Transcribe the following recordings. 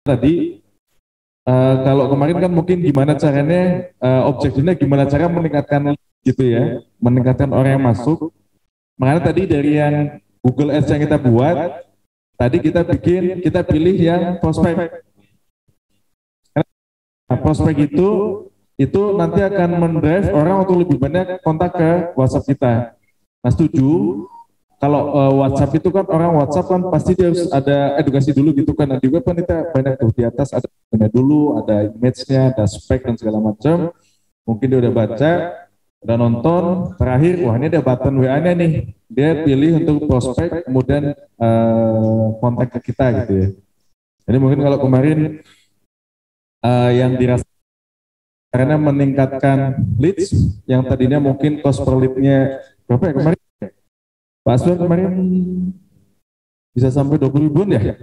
tadi kalau kemarin kan mungkin gimana caranya objektifnya gimana cara meningkatkan gitu ya, meningkatkan orang yang masuk. Makanya tadi dari yang Google Ads yang kita buat, tadi kita pilih yang prospek. Nah, prospek itu nanti akan mendrive orang untuk lebih banyak kontak ke WhatsApp kita. Nah, setuju. Kalau WhatsApp itu kan orang WhatsApp kan pasti dia harus ada edukasi dulu gitu kan. Nah, di web kan kita banyak tuh di atas ada dulu, ada image-nya, ada spek dan segala macam. Mungkin dia udah baca, udah nonton, terakhir wah ini ada button WA-nya nih. Dia pilih untuk prospek, kemudian kontak ke kita gitu ya. Jadi mungkin kalau kemarin yang dirasa karena meningkatkan leads yang tadinya mungkin cost per lead-nya berapa ya kemarin? Pak Aswan kemarin bisa sampai 20 ribuan ya?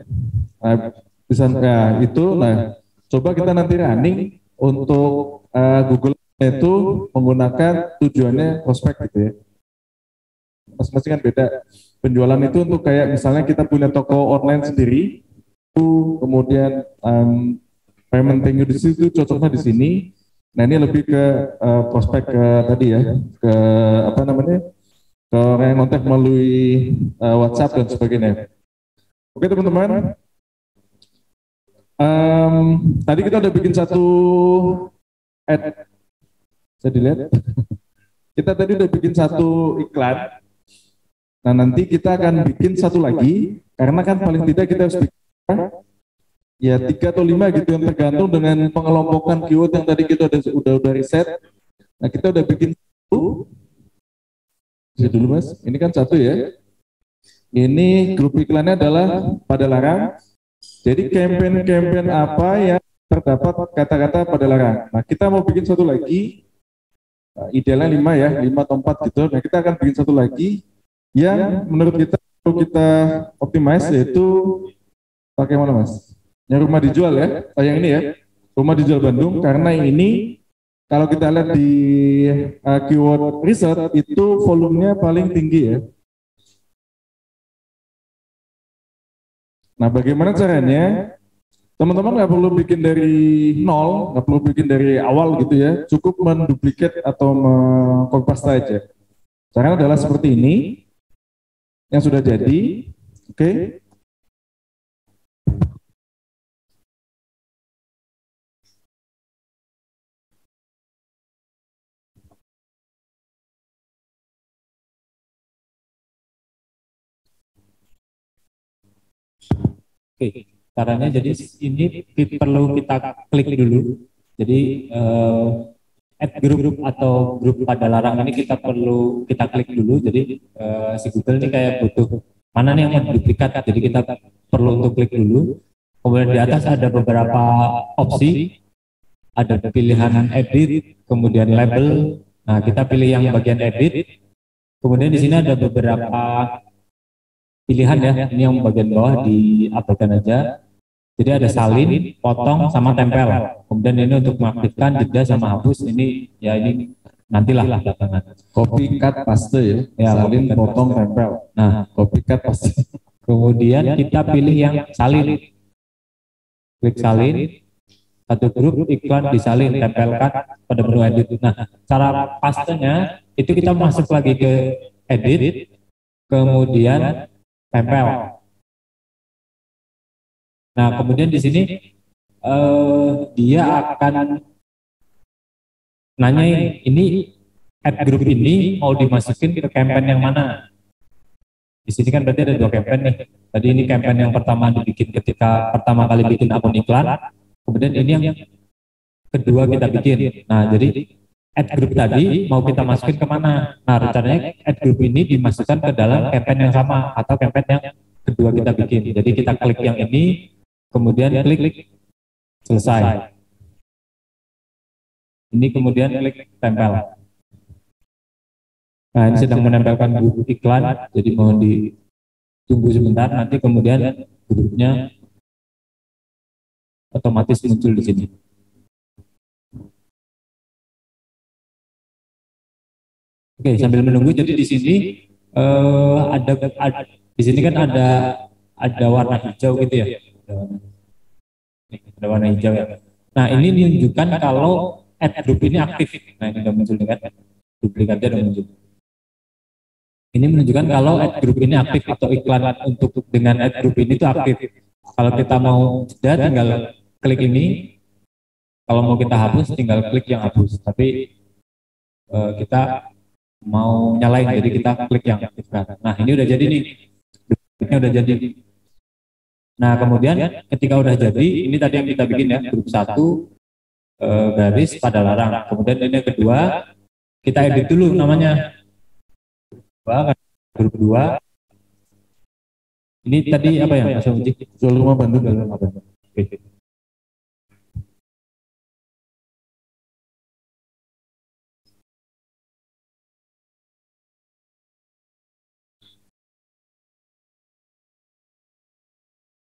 Nah, bisa ya, itu. Nah, coba kita nanti running untuk Google itu menggunakan tujuannya prospek gitu ya. Masing-masing kan beda. Penjualan itu untuk kayak misalnya kita punya toko online sendiri, kemudian payment thank you di situ cocoknya di sini. Nah ini lebih ke prospek ke tadi ya, ke apa namanya, ke orang yang kontak melalui WhatsApp dan sebagainya. Oke teman-teman, tadi kita udah bikin satu ad, bisa dilihat. Kita tadi udah bikin satu iklan. Nah nanti kita akan bikin satu lagi, karena kan paling tidak kita harus bikin ya 3 atau 5 gitu yang tergantung dengan pengelompokan keyword yang tadi kita udah riset. Nah kita udah bikin satu. Bisa dulu mas, ini kan satu ya. Ini grup iklannya adalah pada larang. Jadi campaign apa yang terdapat kata-kata pada larang. Nah kita mau bikin satu lagi, idealnya 5 ya, 5 atau 4 gitu. Nah kita akan bikin satu lagi yang menurut kita perlu kita optimize, yaitu pakai mana mas? Yang rumah dijual ya, yang ini ya, rumah dijual Bandung, karena yang ini kalau kita lihat di keyword research itu volumenya paling tinggi ya. Nah bagaimana caranya? Teman-teman nggak perlu bikin dari nol, nggak perlu bikin dari awal gitu ya, cukup menduplikat atau mengcopy paste aja. Caranya adalah seperti ini, yang sudah jadi, oke. Oke, caranya jadi ini perlu kita klik dulu. Jadi add group atau grup pada larang ini kita klik dulu. Jadi si Google ini kayak butuh mana nih yang mau duplikat. Jadi kita perlu untuk klik dulu. Kemudian di atas ada beberapa opsi, ada pilihan edit, kemudian label. Nah kita pilih yang bagian edit. Kemudian di sini ada beberapa pilihan ya, ini yang bagian bawah diabaikan aja. Jadi ada salin, potong, sama tempel. Kemudian ini untuk mengaktifkan jeda sama hapus, ini ya ini nantilah belakangan. Copy cut paste ya, salin, potong, tempel. Nah, copy cut paste. Kemudian kita pilih yang salin. Klik salin, satu grup iklan disalin, tempelkan pada menu edit. Nah, cara pastenya itu kita masuk lagi ke edit, kemudian tempel. Nah, kemudian di sini dia akan nanyain ini add group ini mau dimasukin ke campaign yang mana. Di sini kan berarti ada 2 campaign nih. Tadi ini campaign yang pertama dibikin ketika pertama kali bikin akun iklan. Kemudian ini yang kedua kita bikin. Nah, jadi add group tadi mau kita masukin kemana? Nah, rencananya add group ini dimasukkan ke dalam campaign yang sama atau campaign yang kedua kita bikin. Jadi kita klik yang ini, kemudian klik selesai. Ini kemudian klik tempel. Nah, ini sedang menempelkan grup iklan, jadi mohon ditunggu sebentar, nanti kemudian grupnya otomatis muncul di sini. Oke, sambil menunggu, jadi di sini di sini kan ada warna hijau gitu ya. Nih, ada warna hijau ya. Nah, ini menunjukkan kalau ad group ini aktif. Nah, ini udah muncul kan? Duplikatnya udah muncul. Ini menunjukkan kalau ad group ini aktif atau iklan untuk dengan ad group ini itu aktif. Kalau kita mau jeda, tinggal klik ini. Kalau mau kita hapus, tinggal klik yang hapus. Tapi kita mau nyalain, jadi kita klik yang aktifkan. Nah, ini udah jadi nih. Ini udah jadi. Nah, kemudian ketika udah jadi, ini tadi yang kita bikin ya, grup 1 garis pada larang. Kemudian ini yang kedua, kita edit dulu namanya. Grup 2. Ini tadi apa ya, Mas Uji? Jual rumah Bandung. Oke.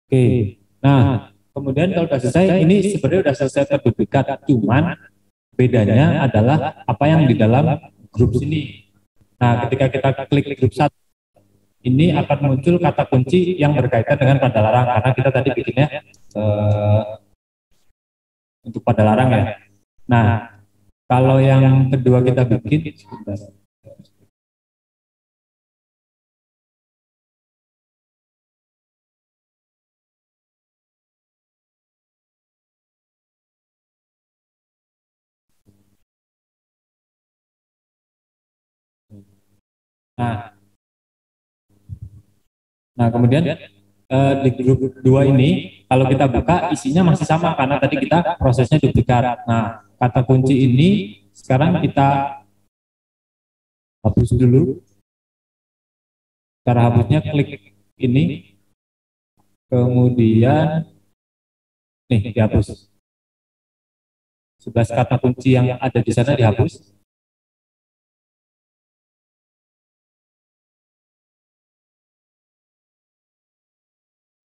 Oke. Nah, kemudian kalau sudah selesai, ini sebenarnya sudah selesai terduplikat, cuman bedanya adalah apa yang di dalam grup sini. Nah, ketika kita klik grup 1, ini akan muncul kata kunci yang berkaitan dengan pada larang, karena kita tadi bikinnya untuk pada larang ya. Nah, kalau yang kedua kita bikin, nah kemudian di grup 2 ini kalau kita buka isinya masih sama karena tadi kita prosesnya duplikat. Nah, kata kunci ini sekarang kita hapus dulu. Cara hapusnya klik ini, kemudian nih dihapus. 11 kata kunci yang ada di sana dihapus.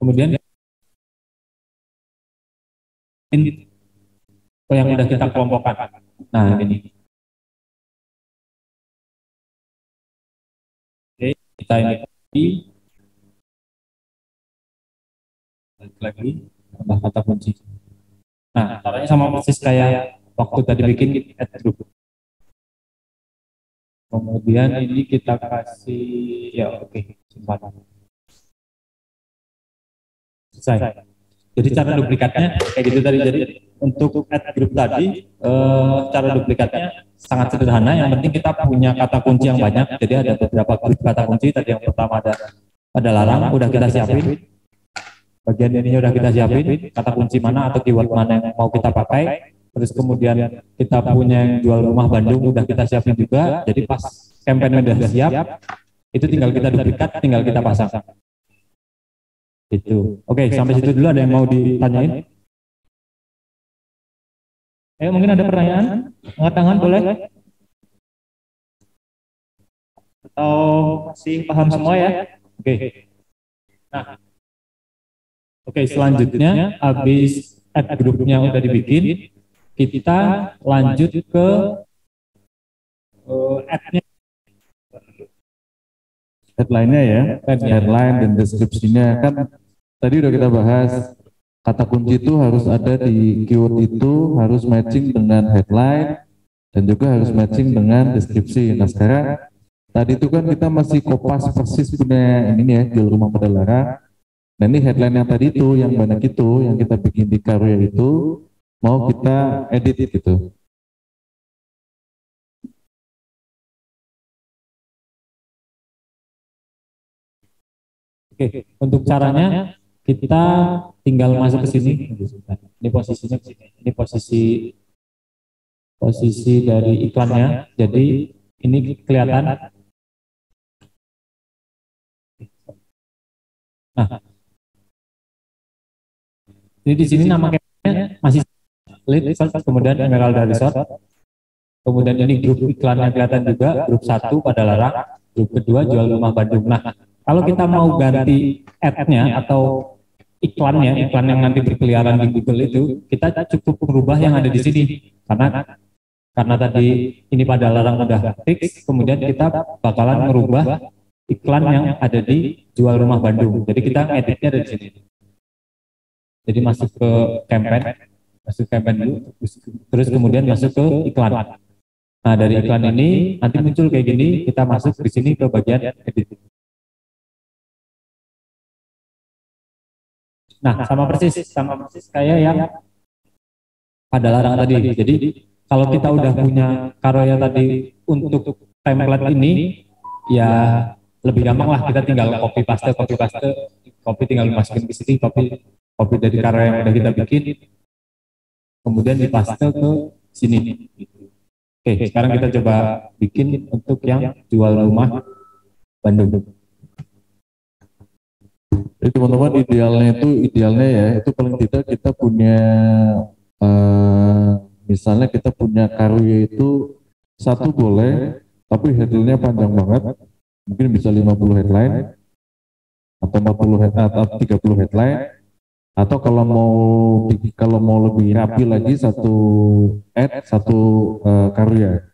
Kemudian ini yang sudah kita kelompokkan. Nah, ini. Oke, kita ini lagi tambah kata kunci. Nah, caranya sama persis kayak waktu tadi bikin add group. Kemudian ini kita kasih ya oke, simpan. Selesai. Jadi cara duplikatnya kayak gitu tadi. Jadi untuk add group tadi cara duplikatnya sangat sederhana. Yang penting kita punya kata kunci yang banyak. Jadi ada beberapa grup kata kunci. Tadi yang pertama ada larang, udah kita siapin. Bagian ininya udah kita siapin. Kata kunci mana atau keyword mana yang mau kita pakai. Terus kemudian kita punya yang jual rumah Bandung udah kita siapin juga. Jadi pas campaign udah siap, itu tinggal kita duplikat, tinggal kita pasang. Itu. Oke, sampai situ dulu. Ada yang mau ditanyain? Mungkin ada pertanyaan? Angkat tangan boleh? Atau masih paham semua ya? Oke. Nah, oke, selanjutnya habis add grupnya udah dibikin, kita lanjut ke add-nya. Headline-nya ya, headline dan deskripsinya kan tadi udah kita bahas. Kata kunci itu harus ada di keyword itu, harus matching dengan headline dan juga harus matching dengan deskripsi. Nah sekarang tadi itu kan kita masih kopas persis punya ini ya, jual rumah pada larang. Nah ini headline yang tadi itu, yang banyak itu, yang kita bikin di Karya itu, mau kita edit gitu. Oke, untuk caranya kita tinggal masuk ke sini. Ini posisinya ke sini. Ini posisi dari iklannya. Jadi ini kelihatan. Nah, ini di sini nama campaignnya masih lead first, kemudian Emerald Resort. Kemudian ini grup iklannya kelihatan juga, grup 1 pada larang, grup kedua jual rumah Bandung. Nah, kalau kita mau ganti ad-nya atau iklan yang nanti berkeliaran di Google itu, kita cukup merubah yang ada di sini. Karena tadi ini pada larang udah fix, kemudian kita bakalan merubah iklan yang ada di jual rumah Bandung. Jadi kita editnya dari sini. Jadi masuk ke campaign dulu, terus kemudian masuk ke iklan. Nah, dari iklan ini nanti muncul kayak gini, kita masuk di sini ke bagian edit. Nah, sama persis kayak yang pada larang tadi. Jadi kalau kita udah punya karya tadi untuk template ini, ya lebih gampang lah, kita tinggal copy tinggal masukin ke sini, copy dari karya yang udah kita bikin, kemudian dipaste ke sini. Oke, sekarang kita coba bikin untuk yang jual rumah Bandung. Jadi teman-teman idealnya ya itu paling tidak kita punya misalnya kita punya karya itu satu boleh tapi headline-nya panjang banget, mungkin bisa 50 headline atau 40 headline atau 30 headline, atau kalau mau lebih rapi lagi satu karya.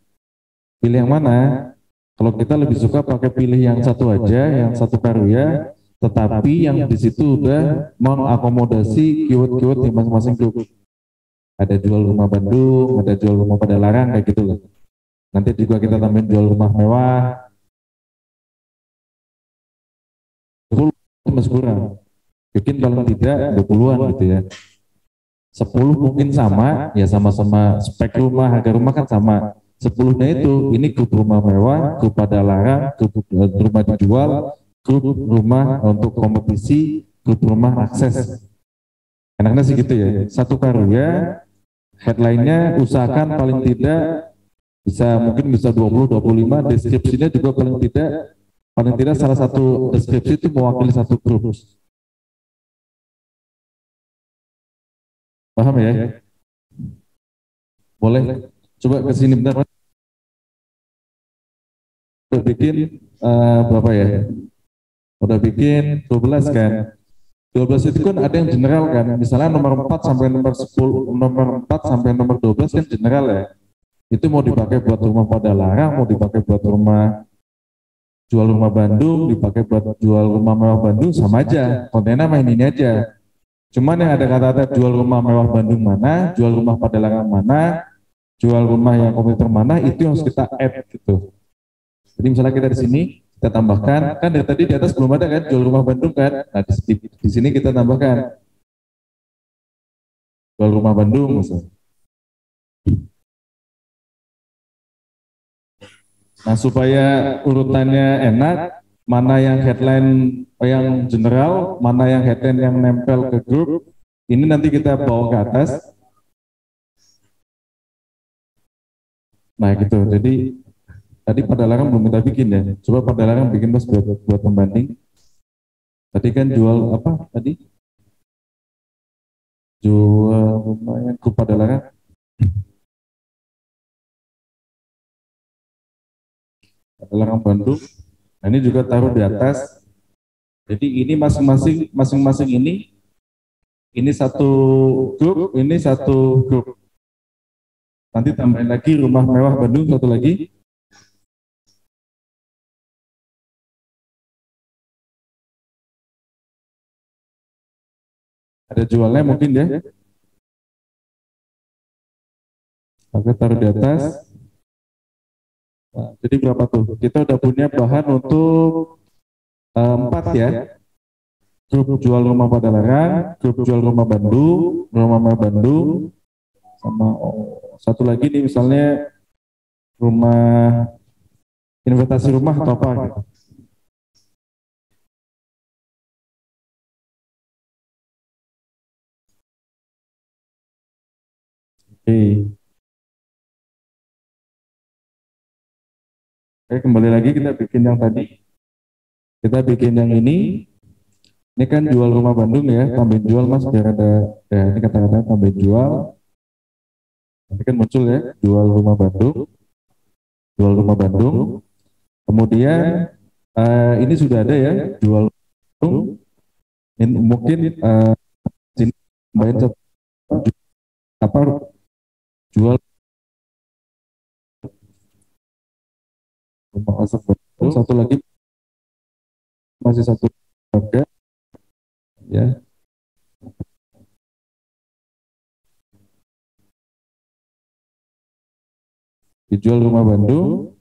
Pilih yang mana? Kalau kita lebih suka pakai pilih yang satu aja, yang satu karya, tetapi yang di situ udah mengakomodasi keyword-keyword di masing-masing grup. Ada jual rumah Bandung, ada jual rumah pada larang, kayak gitu loh. Nanti juga kita tambahin jual rumah mewah. 10 masih kurang. Bikin paling tidak 20-an gitu ya. 10 mungkin sama, ya sama-sama spek rumah, harga rumah kan sama. 10-nya itu, ini grup rumah mewah, grup pada larang, grup rumah dijual, grup rumah untuk kompetisi, grup rumah akses. Enaknya sih gitu ya. Satu karya, headline-nya usahakan paling tidak mungkin bisa 20-25, deskripsinya juga paling tidak salah satu deskripsi itu mewakili satu grup. Paham ya? Boleh coba ke sini bentar. Udah bikin berapa ya? Udah bikin 12 kan? 12 itu kan ada yang general kan? Misalnya nomor 4 sampai nomor 10, nomor 4 sampai nomor 12 kan general ya. Itu mau dipakai buat rumah pada larang, mau dipakai buat jual rumah Bandung, dipakai buat jual rumah mewah Bandung, sama aja. Kontennya main ini aja. Cuman yang ada kata-kata jual rumah mewah Bandung mana, jual rumah pada larang mana, jual rumah yang komputer mana, itu yang harus kita add gitu. Jadi misalnya kita di sini kita tambahkan, kan dari tadi di atas belum ada kan jual rumah Bandung kan. Nah di sini kita tambahkan jual rumah Bandung misalnya. Nah supaya urutannya enak, mana yang headline yang general, mana yang headline yang nempel ke grup, ini nanti kita bawa ke atas. Nah gitu, jadi tadi pada larang belum kita bikin ya. Coba pada larang bikin mas buat pembanding. Tadi kan jual apa tadi? Jual lumayan grup pada larang. Pada larang Bandung. Nah ini juga taruh di atas. Jadi ini masing-masing ini satu grup, ini satu grup. Nanti tambahin lagi rumah mewah Bandung satu lagi. Ada jualnya mungkin ya. Oke, taruh di atas. Nah, jadi berapa tuh? Kita udah punya bahan untuk 4 ya. Grup jual rumah pada larang, grup jual rumah mewah Bandung, sama satu lagi nih misalnya rumah investasi rumah atau apa gitu. Oke. Oke, kembali lagi kita bikin yang tadi. Kita bikin yang ini. Ini kan jual rumah Bandung ya, tambahin jual mas biar ada ya ini kata-kata tambahin jual. Nanti kan muncul ya, jual rumah Bandung, jual rumah Bandung. Kemudian ini sudah ada ya, jual Bandung. Ini mungkin sini tambahin apa jual rumah asap Bandung. Satu lagi masih satu harga ya. dijual rumah Bandung.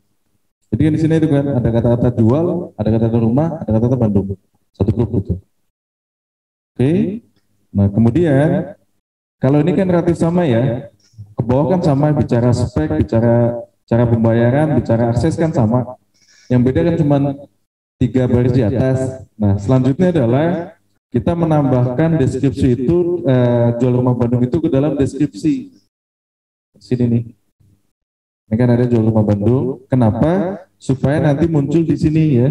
Jadi kan di sini itu kan ada kata-kata jual, ada kata-kata rumah, ada kata-kata Bandung. Satu grup itu. Oke. Nah, kemudian kalau ini kan relatif sama ya. Ke bawah kan sama, bicara spek, bicara cara pembayaran, bicara akses kan sama. Yang beda kan cuma 3 baris di atas. Nah, selanjutnya adalah kita menambahkan deskripsi itu, jual rumah Bandung itu ke dalam deskripsi. Sini nih. Ini kan ada jual rumah Bandung. Kenapa? Supaya nanti muncul di sini ya.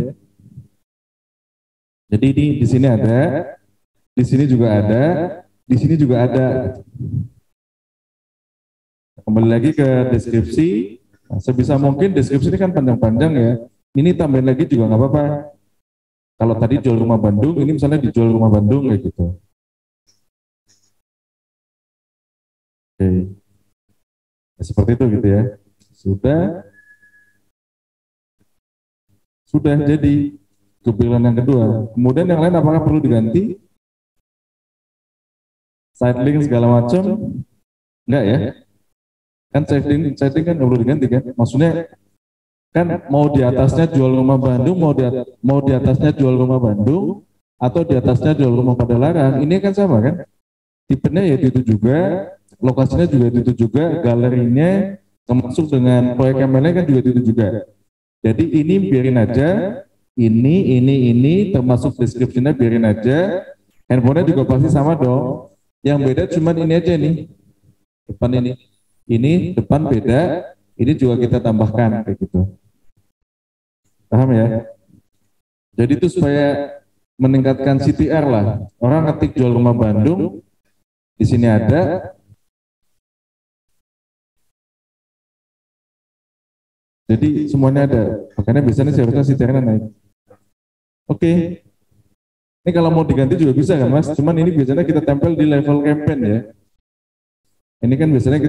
Jadi di sini ada, di sini juga ada, di sini juga ada. Kembali lagi ke deskripsi. Nah, sebisa mungkin deskripsi ini kan panjang-panjang ya. Ini tambahin lagi juga nggak apa-apa. Kalau tadi jual rumah Bandung, ini misalnya dijual rumah Bandung kayak gitu. Oke. Nah, seperti itu gitu ya. Sudah jadi kepikiran yang kedua. Kemudian yang lain apakah perlu diganti? Side link segala macam? Enggak ya? Kan side link kan nggak perlu diganti kan? Maksudnya kan mau di atasnya jual rumah Bandung, mau di atasnya jual rumah Bandung, atau di atasnya jual rumah Padalarang, ini kan sama kan? Tipenya ya itu juga, lokasinya juga itu juga, galerinya termasuk dengan proyek MLA kan juga itu juga. Jadi ini biarin aja, ini termasuk deskripsinya biarin aja, handphonenya juga pasti sama dong. Yang beda cuman ini aja nih, depan ini depan beda, ini juga kita tambahkan kayak gitu. Paham ya? Jadi itu supaya meningkatkan CTR lah. Orang ngetik jual rumah Bandung, di sini ada. Jadi semuanya ada. Makanya biasanya seharusnya CTR-nya naik. Oke. Ini kalau mau diganti juga bisa kan Mas? Cuman ini biasanya kita tempel di level campaign ya. Ini kan biasanya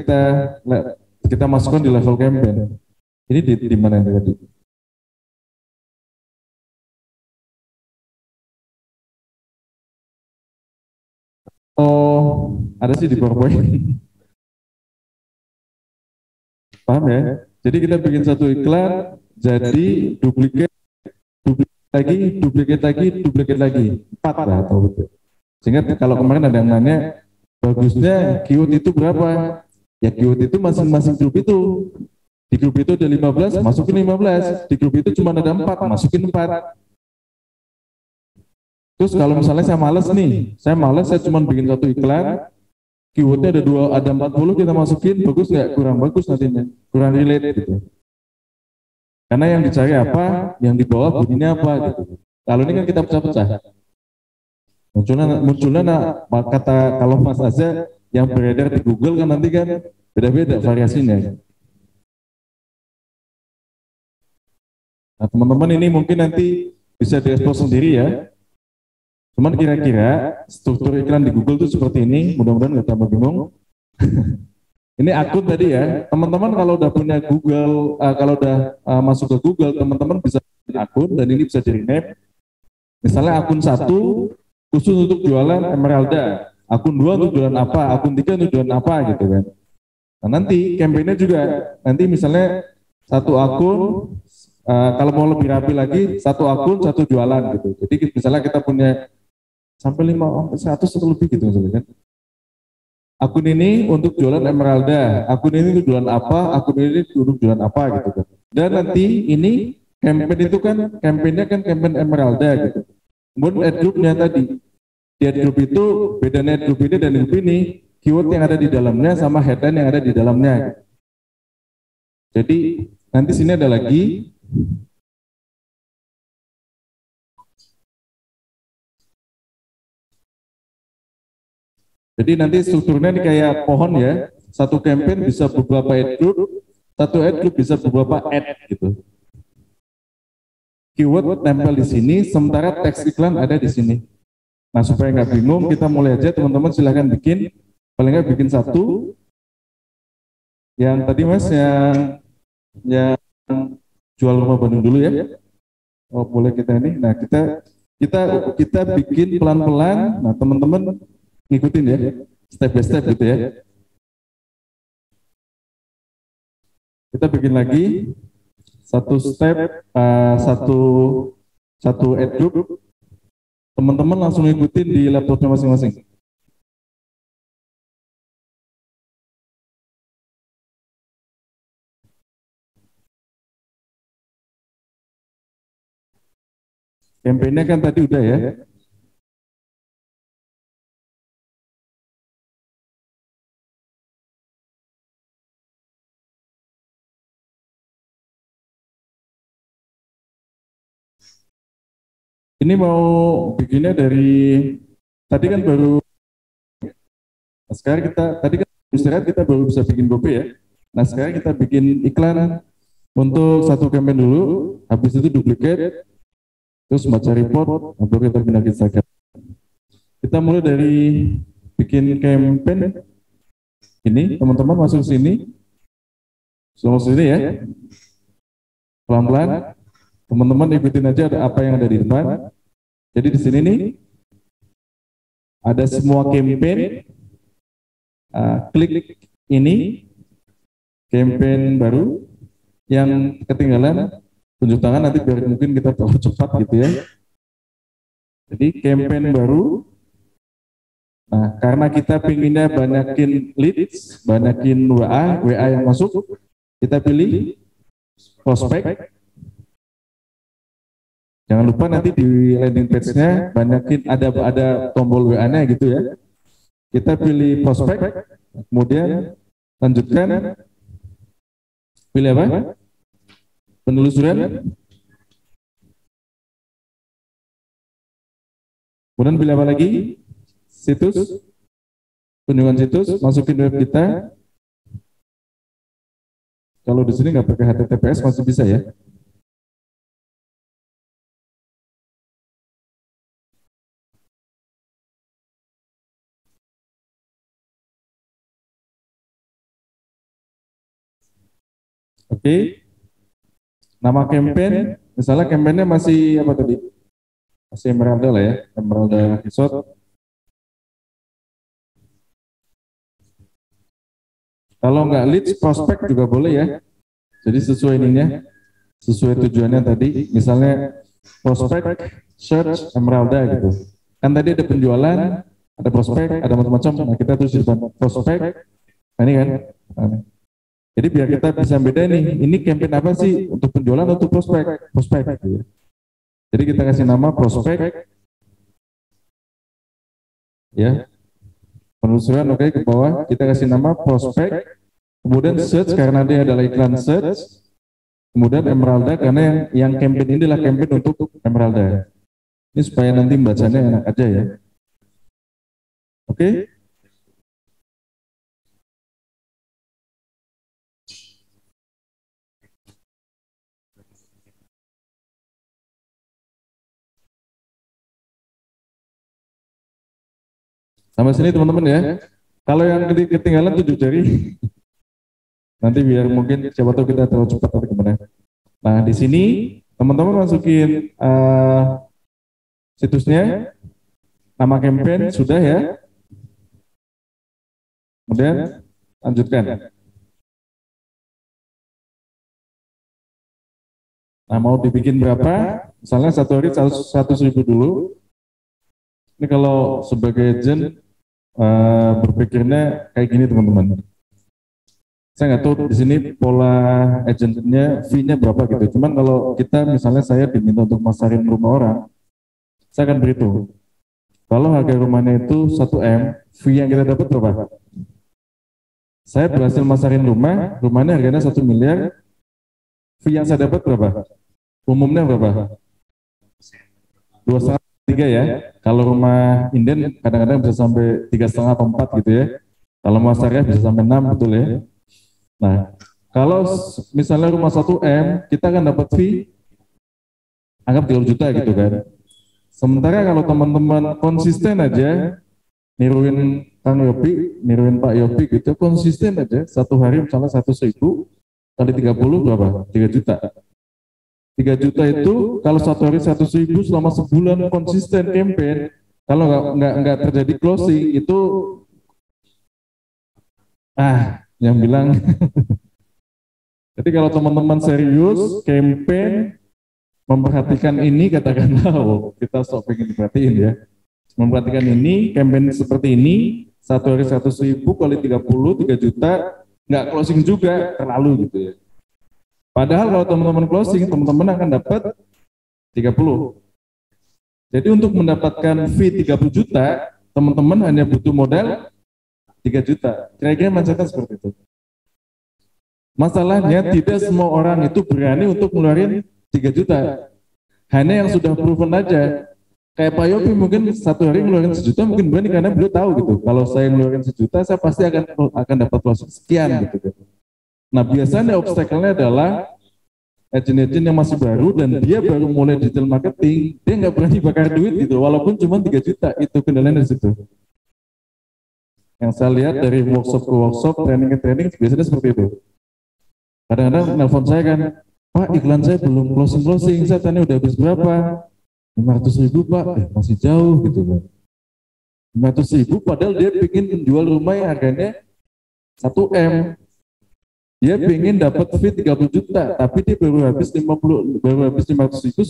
kita masukkan di level campaign. Ini di mana yang tadi? Oh, ada sih di PowerPoint. Paham ya? Jadi kita bikin satu iklan, jadi duplikat lagi, 4 lah atau betul. Sehingga kalau kemarin ada yang nanya, bagusnya keyword itu berapa? Ya keyword itu masing-masing grup itu. Di grup itu ada 15, masukin 15. Di grup itu cuma ada 4, masukin 4. Terus kalau misalnya saya malas, saya cuma bikin satu iklan, keywordnya ada 40 kita masukin, bagus nggak? Kurang bagus nantinya, kurang relate gitu. Karena yang dicari apa, yang di bawah bunyinya apa gitu. Kalau ini kan kita pecah-pecah. Munculnya kata kalau Mas Azza yang beredar di Google kan nanti kan beda-beda variasinya. Nah teman-teman ini mungkin nanti bisa diekspos sendiri ya. Cuman kira-kira struktur iklan di Google itu seperti ini, mudah-mudahan nggak tambah bingung. Ini akun tadi ya, teman-teman kalau udah punya Google, kalau udah masuk ke Google, teman-teman bisa bikin akun dan ini bisa di-rename. Misalnya akun 1 khusus untuk jualan Emeralda, akun 2 untuk jualan apa, akun 3 untuk jualan apa gitu kan. Nah nanti kampanye juga, nanti misalnya satu akun, kalau mau lebih rapi lagi, satu akun, satu jualan gitu. Jadi misalnya kita punya sampai 100 atau lebih gitu misalnya kan. Akun ini untuk jualan Emeralda, akun ini untuk jualan apa, akun ini untuk jualan apa gitu kan. Dan nanti ini campaign itu kan, campaignnya kan campaign Emeralda gitu. Kemudian ad groupnya tadi, di ad group itu bedanya ad group ini dan ad group ini, keyword yang ada di dalamnya sama headline yang ada di dalamnya. Gitu. Jadi nanti sini ada lagi. Jadi nanti strukturnya ini kayak pohon ya, satu campaign bisa beberapa ad group, satu ad group bisa beberapa ad gitu. Keyword tempel di sini, sementara teks iklan ada di sini. Nah supaya nggak bingung, kita mulai aja teman-teman silahkan bikin, paling nggak bikin satu. Yang tadi Mas yang jual rumah Bandung dulu ya. Oh boleh kita ini. Nah kita bikin pelan-pelan. Nah teman-teman ngikutin ya, step by step gitu ya. Kita bikin lagi satu step, satu ad group. Teman-teman langsung ikutin di laptopnya masing-masing. Campaign-nya kan tadi udah ya. Ini mau bikinnya dari tadi kan baru, sekarang kita tadi kan istirahat kita baru bisa bikin GoPay ya. Nah sekarang kita bikin iklan untuk satu campaign dulu, habis itu duplicate, terus baca report, baru kita pindah ke Instagram. Kita mulai dari bikin campaign ini, teman-teman masuk sini, masuk sini ya, pelan-pelan. Teman-teman ikutin aja apa yang ada di depan. Jadi di sini nih ada semua campaign. Klik ini campaign baru yang ketinggalan, tunjuk tangan nanti biar mungkin kita tahu cepat gitu ya. Jadi campaign baru. Nah, karena kita pinginnya banyakin leads, banyakin WA yang masuk, kita pilih prospek. Jangan lupa nanti di landing page-nya banyakin ada tombol WA-nya gitu ya. Kita pilih prospek, kemudian lanjutkan, pilih apa? Penelusuran. Kemudian pilih apa lagi? Situs, kunjungan situs, masukin web kita. Kalau di sini nggak pakai HTTPS masih bisa ya. Oke. Nama campaign, misalnya campaignnya masih apa tadi? Masih Emeralda lah ya, Emeralda Resort. Kalau nggak leads, prospek juga boleh ya. Jadi sesuai ininya, sesuai tujuannya tadi. Misalnya prospek, search Emeralda gitu. Kan tadi ada penjualan, ada prospek, ada macam-macam. Nah kita tulis di depan prospek. Nah ini kan. Jadi biar kita bisa beda nih, ini campaign apa sih untuk penjualan atau prospek? Prospek gitu ya. Jadi kita kasih nama prospek, ya. Penelusuran oke ke bawah, kita kasih nama prospek, kemudian search karena dia adalah iklan search, kemudian Emeralda karena yang campaign ini adalah campaign untuk Emeralda. Ini supaya nanti bacanya enak aja ya. Oke? Sampai sini teman-teman ya. Kalau yang ketinggalan 7 jari, nanti biar mungkin siapa tahu kita terlalu cepat atau gimana. Nah di sini teman-teman masukin situsnya, nama campaign sudah ya. Kemudian lanjutkan. Nah mau dibikin berapa? Misalnya satu hari 100.000 dulu. Ini kalau sebagai agent berpikirnya kayak gini teman-teman. Saya nggak tahu di sini pola agentnya fee-nya berapa gitu. Cuman kalau kita misalnya saya diminta untuk masarin rumah orang, saya akan berhitung. Kalau harga rumahnya itu 1 M, fee yang kita dapat berapa? Saya berhasil masarin rumahnya harganya 1 miliar, fee yang saya dapat berapa? Umumnya berapa? 2,5 3 ya. Kalau rumah inden kadang-kadang bisa sampai 3,5 atau 4 gitu ya. Kalau rumah syariah bisa sampai 6 betul ya. Nah, kalau misalnya rumah 1 M, kita akan dapat fee anggap 30 juta gitu kan. Sementara kalau teman-teman konsisten aja niruin Kang Yopi, niruin Pak Yopi gitu, konsisten aja satu hari misalnya 100.000 kali 30 berapa? 3 juta. 3 juta itu kalau satu hari 100.000 selama sebulan konsisten campaign, kalau nggak terjadi closing itu yang bilang Jadi kalau teman-teman serius, campaign, memperhatikan ini, katakanlah, oh, kita sok pengen diperhatiin ya. Memperhatikan ini, campaign seperti ini, satu hari 100.000 kali 30, 3 juta, nggak closing juga, terlalu gitu ya. Padahal kalau teman-teman closing, teman-teman akan dapat 30. Jadi untuk mendapatkan fee 30 juta, teman-teman hanya butuh modal 3 juta. Kira-kira mindsetnya seperti itu. Masalahnya tidak semua orang itu berani untuk ngeluarin 3 juta. Hanya yang sudah proven aja. Kayak Pak Yopi mungkin satu hari ngeluarin 1 juta mungkin berani karena beliau tahu gitu. Kalau saya ngeluarin 1 juta saya pasti akan dapat closing sekian gitu. Nah biasanya obstacle-nya adalah agent-agent yang masih baru dan dia baru mulai digital marketing, dia nggak berani bakar duit gitu, walaupun cuma 3 juta, itu kendalanya di situ. Yang saya lihat dari workshop ke workshop, training ke training, biasanya seperti itu. Kadang-kadang nelfon saya kan, Pak iklan saya belum closing, saya tanya udah habis berapa? 500.000 Pak, masih jauh gitu kan. 500.000 padahal dia ingin menjual rumah yang harganya 1M. Dia ingin dapat fee 30 juta, tapi dia baru habis 500.000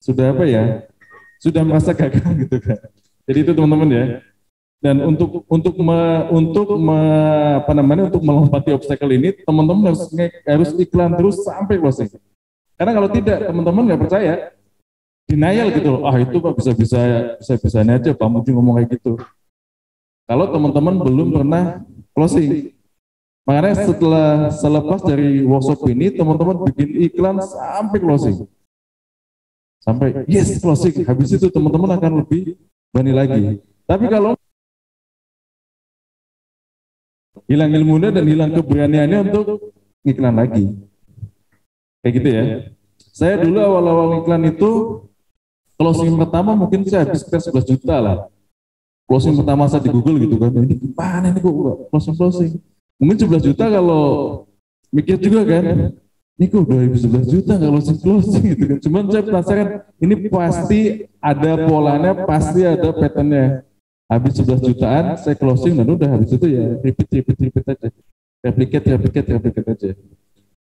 sudah apa ya? Sudah merasa gagal gitu kan. Jadi itu teman-teman ya. Dan untuk melompati obstacle ini, teman-teman harus iklan terus sampai closing. Karena kalau tidak, teman-teman nggak percaya, denial gitu. Ah itu Pak bisa-bisanya aja Pak Muji ngomong kayak gitu. Kalau teman-teman belum pernah closing. Makanya selepas dari workshop ini, teman-teman bikin iklan sampai closing. Sampai yes closing, habis itu teman-teman akan lebih berani lagi. Tapi kalau hilang ilmunya dan hilang keberaniannya untuk iklan lagi. Kayak gitu ya. Saya dulu awal-awal iklan itu, closing pertama mungkin saya habis 11 juta lah. Closing pertama saya di Google gitu kan, ini gimana ini kok closing. Mungkin 11 juta kalau mikir juga kan, ini kok udah 11 juta kalau closing gitu kan. Cuman saya penasaran, ini pasti ada polanya, pasti ada patternnya. Habis 11 jutaan, saya closing dan udah habis itu ya repeat aja. Replicate aja.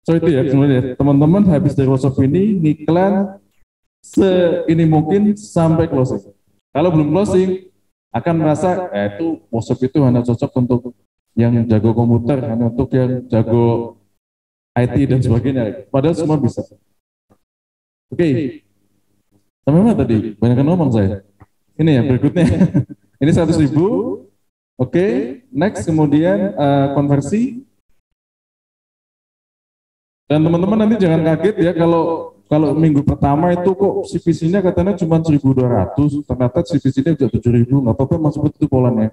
So itu ya sebenarnya teman-teman habis dari workshop ini, iklan ini mungkin sampai closing. Kalau belum closing, akan merasa itu workshop itu hanya cocok untuk yang jago komputer, hanya untuk yang jago IT dan sebagainya. Padahal semua bisa. Oke. Sampai mana tadi? Banyak ngomong saya. Ini ya berikutnya. Ini 100.000. Oke. Next kemudian konversi. Dan teman-teman nanti jangan kaget ya kalau minggu pertama itu kok CPC-nya katanya cuma 1.200, ternyata CPC-nya udah 7.000, nggak apa-apa masuk itu polanya.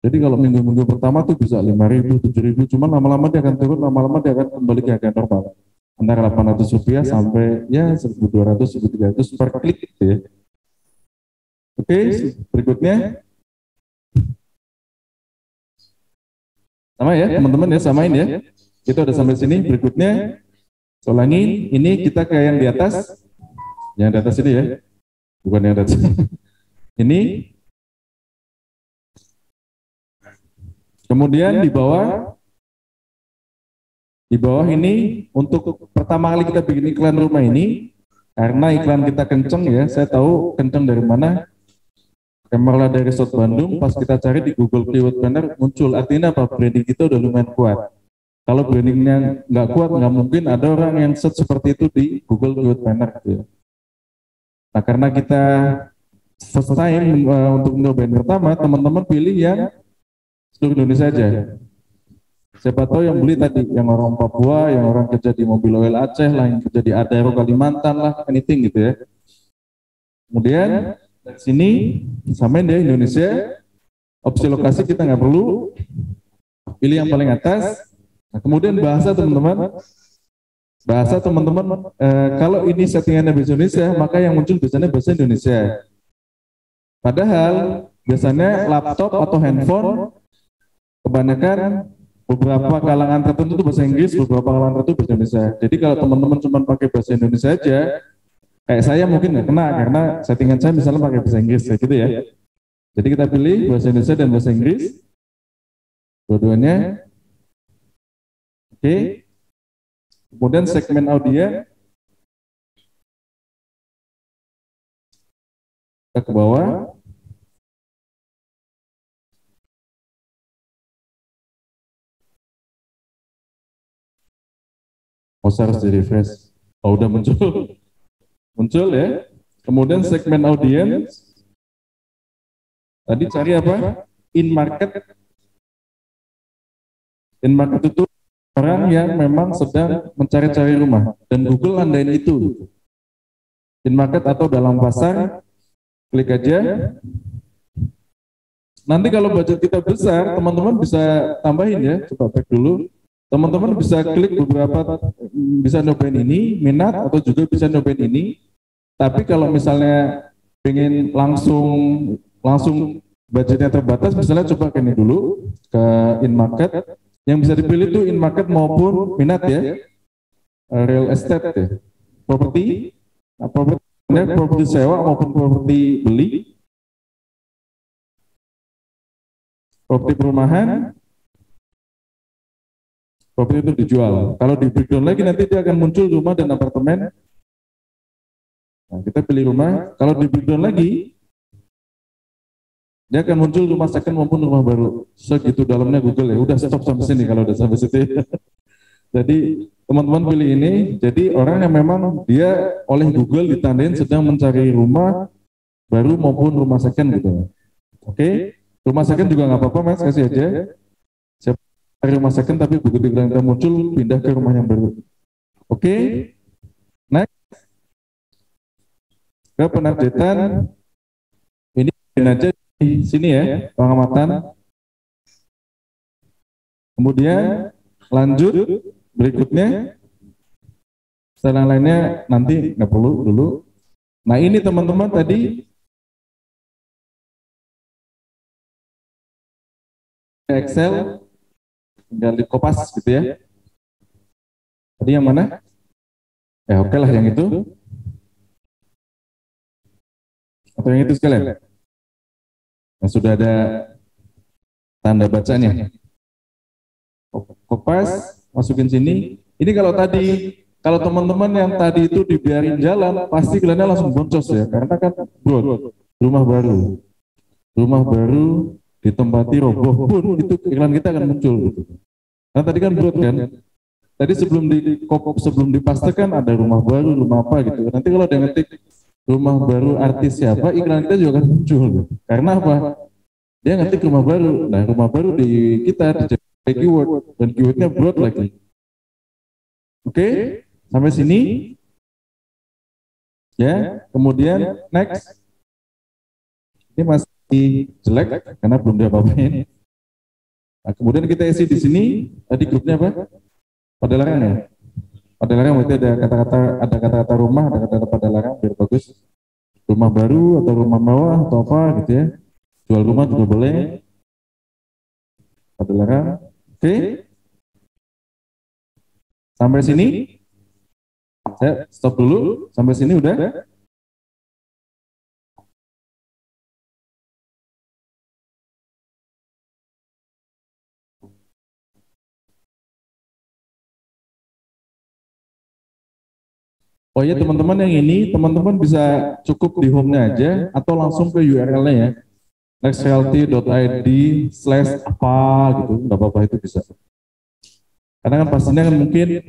Jadi kalau minggu-minggu pertama tuh bisa 5.000, 7.000, cuman lama-lama dia akan turun, lama-lama dia akan kembali ke harga normal. Antara Rp800 sampai ya 1.200, 1.300 per klik gitu ya. Oke, berikutnya. Sama ya teman-teman ya, samain ya. Itu udah sampai sini, berikutnya. Ulangin, ini kita ke yang di atas. Yang di atas ini ya. Bukan yang di atas. Ini. Kemudian di bawah ini untuk pertama kali kita bikin iklan rumah ini, karena iklan kita kenceng ya, saya tahu kenceng dari mana. Kemerlah dari Resort Bandung, pas kita cari di Google Keyword Planner muncul, artinya apa? Branding kita udah lumayan kuat. Kalau brandingnya nggak kuat, nggak mungkin ada orang yang search seperti itu di Google Keyword Planner. Gitu ya. Nah karena kita first time untuk mencoba yang pertama, teman-teman pilih yang seluruh Indonesia aja. Siapa tahu yang beli tadi, yang orang Papua, yang orang kerja di Mobil Oil Aceh lah, yang kerja di Adaro Kalimantan lah, anything gitu ya. Kemudian dari sini samain deh Indonesia, opsi lokasi kita nggak perlu, pilih yang paling atas. Nah, kemudian bahasa teman-teman, kalau ini settingannya bahasa Indonesia, maka yang muncul biasanya bahasa Indonesia. Padahal biasanya laptop atau handphone kebanyakan beberapa kalangan tertentu itu bahasa Inggris, beberapa kalangan tertentu bahasa Indonesia. Jadi kalau teman-teman cuma pakai bahasa Indonesia aja, kayak saya mungkin nggak kena karena settingan saya misalnya pakai bahasa Inggris, kayak gitu ya. Jadi kita pilih bahasa Indonesia dan bahasa Inggris, dua-duanya. Oke. Kemudian segmen audiens kita ke bawah. Harus di refresh. Oh, udah muncul. Muncul ya. Kemudian segmen audiens. Tadi cari apa? In market. In market itu orang yang memang sedang mencari-cari rumah. Dan Google nandain itu. In market atau dalam pasar. Klik aja. Nanti kalau budget kita besar, teman-teman bisa tambahin ya. Coba back dulu. Teman-teman bisa klik beberapa, bisa nyobain ini, minat, atau juga bisa nyobain ini. Tapi kalau misalnya pengen langsung budgetnya terbatas, misalnya coba ke ini dulu, ke in market. Yang bisa dipilih itu in market maupun minat ya, real estate ya, properti, properti sewa maupun properti beli, properti perumahan, properti itu dijual. Kalau di breakdown lagi nanti dia akan muncul rumah dan apartemen. Nah, kita pilih rumah. Kalau di breakdown lagi, dia akan muncul rumah second maupun rumah baru. Segitu dalamnya Google ya. Udah stop sampai sini kalau udah sampai situ. Jadi teman-teman pilih ini. Jadi orang yang memang dia oleh Google ditandain sedang mencari rumah baru maupun rumah second gitu. Oke, rumah second juga nggak apa-apa mas, kasih aja. Siapa cari rumah second tapi begitu kita muncul pindah ke rumah yang baru. Oke, next ke penerbitan. Ini aja di sini ya, pengamatan. Kemudian lanjut berikutnya. Setelah lainnya nanti nggak perlu dulu. Nah ini teman-teman tadi Excel tinggal di kopas gitu ya. Tadi yang mana? Ya oke lah yang itu. Atau yang itu sekalian. Yang sudah ada tanda bacanya. Kopas, masukin sini. Ini kalau teman-teman yang tadi itu dibiarin jalan, pasti kalian langsung boncos ya, karena kan rumah baru ditempati roboh pun itu iklan kita akan muncul. Gitu. Karena tadi kan broad kan, tadi sebelum dipastikan ada rumah baru, rumah apa gitu. Nanti kalau ada ngetik rumah baru artis siapa, iklan kita juga akan muncul. Gitu. Karena apa? Dia ngetik rumah baru. Nah rumah baru di kita di keyword dan keywordnya broad lagi. Oke, sampai sini. Ya, kemudian next. Ini masih jelek karena belum diapa-apain. Nah, kemudian kita isi di sini. Tadi grupnya apa? Pada larang ya. Pada larang berarti ada kata-kata rumah, ada kata-kata pada larang biar bagus. Rumah baru atau rumah mewah atau apa gitu ya. Jual rumah juga boleh. Pada larang. Oke. Sampai sini. Saya stop dulu. Sampai sini udah. Oh iya teman-teman yang ini, teman-teman bisa cukup di home-nya aja atau langsung ke URL-nya ya. nextrealty.id/apa gitu, nggak apa-apa itu bisa. Karena kan pastinya kan mungkin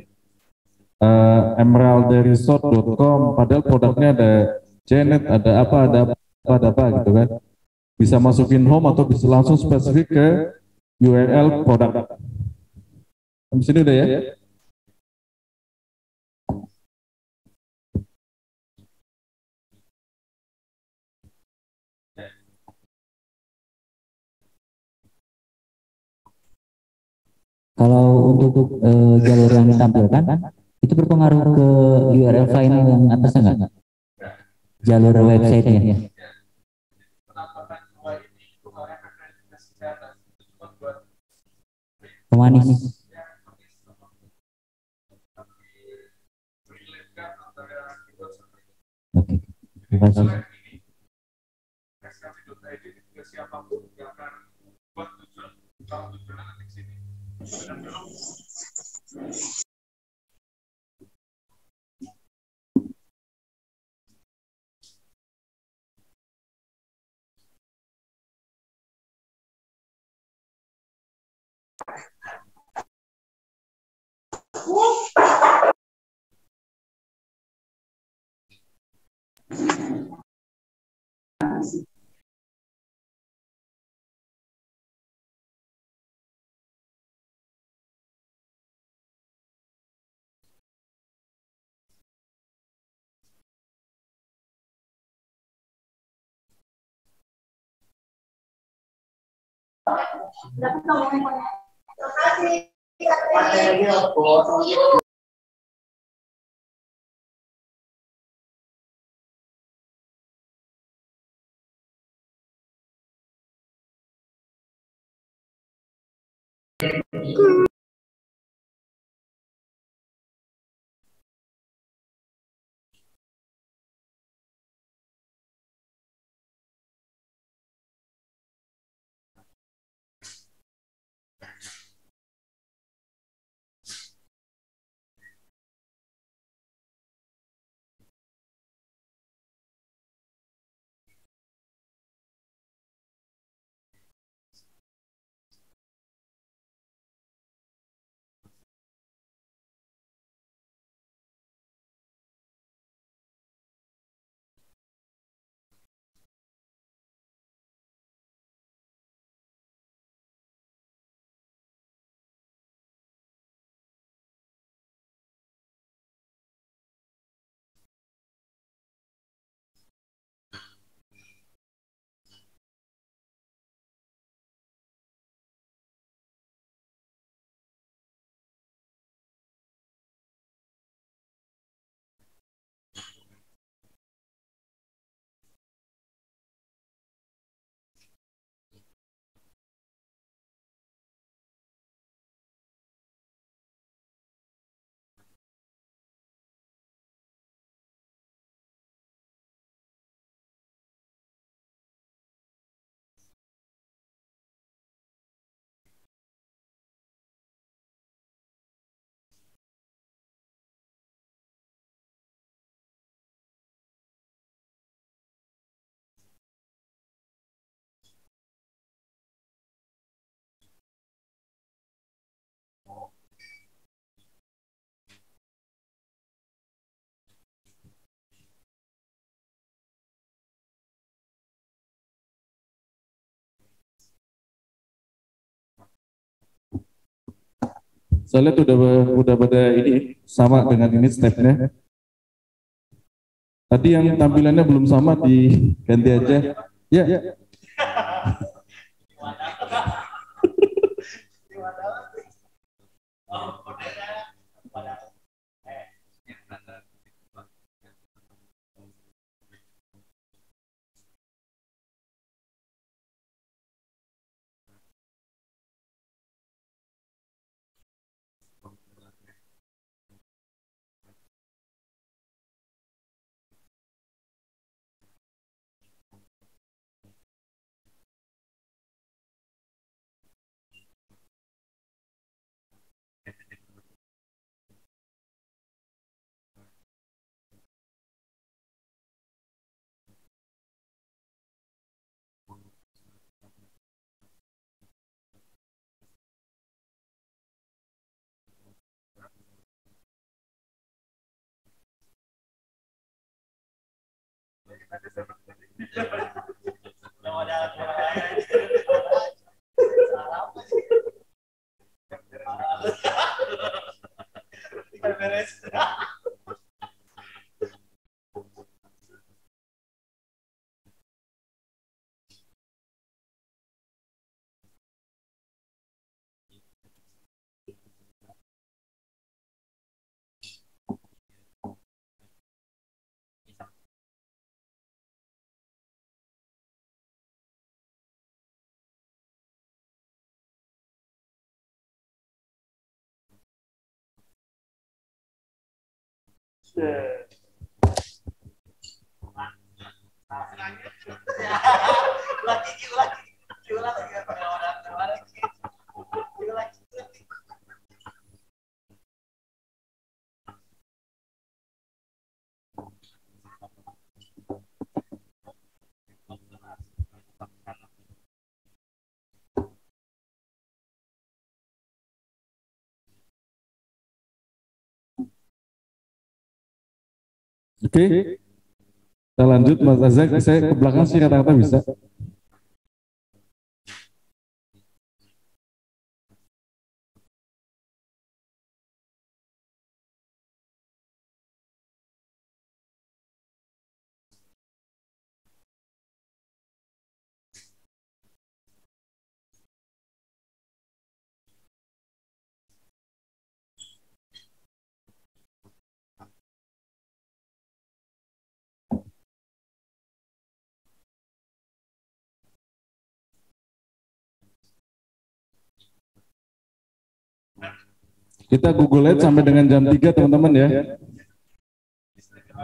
emeraldresort.com, padahal produknya ada Janet, ada apa gitu kan. Bisa masukin home atau bisa langsung spesifik ke URL produk. Di sini udah ya. Kalau untuk jalur yang ditampilkan, itu berpengaruh ke URL final yang atasnya nggak? Jalur website-nya. Pemanis. Oke, terima kasih. Soalnya tuh udah pada ini sama dengan ini stepnya. Tadi yang tampilannya belum sama diganti aja. Ya. Oke, kita lanjut Mas Azak. Saya ke belakang sih kata-kata bisa. Kita Google Ads sampai dengan jam 3 teman-teman ya.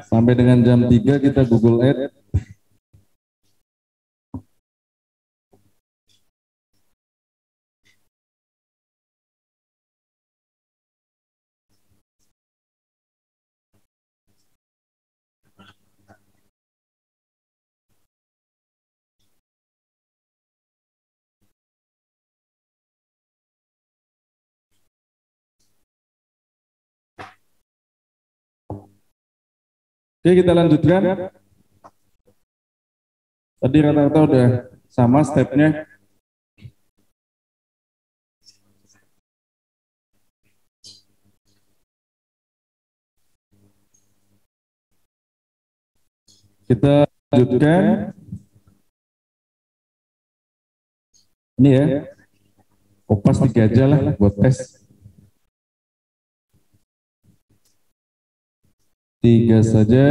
Sampai dengan jam 3 kita Google Ads. Oke, kita lanjutkan. Tadi rata-rata udah sama stepnya. Kita lanjutkan. Ini ya, kopas 3 aja lah buat tes. 3 saja.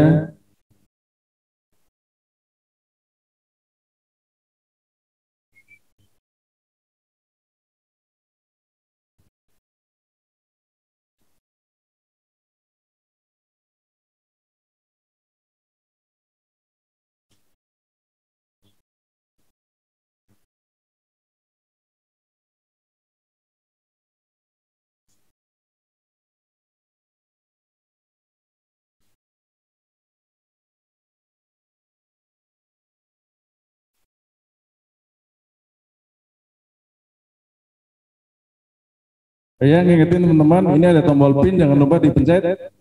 Ya, ngingetin teman-teman, ini ada tombol pin, jangan lupa dipencet.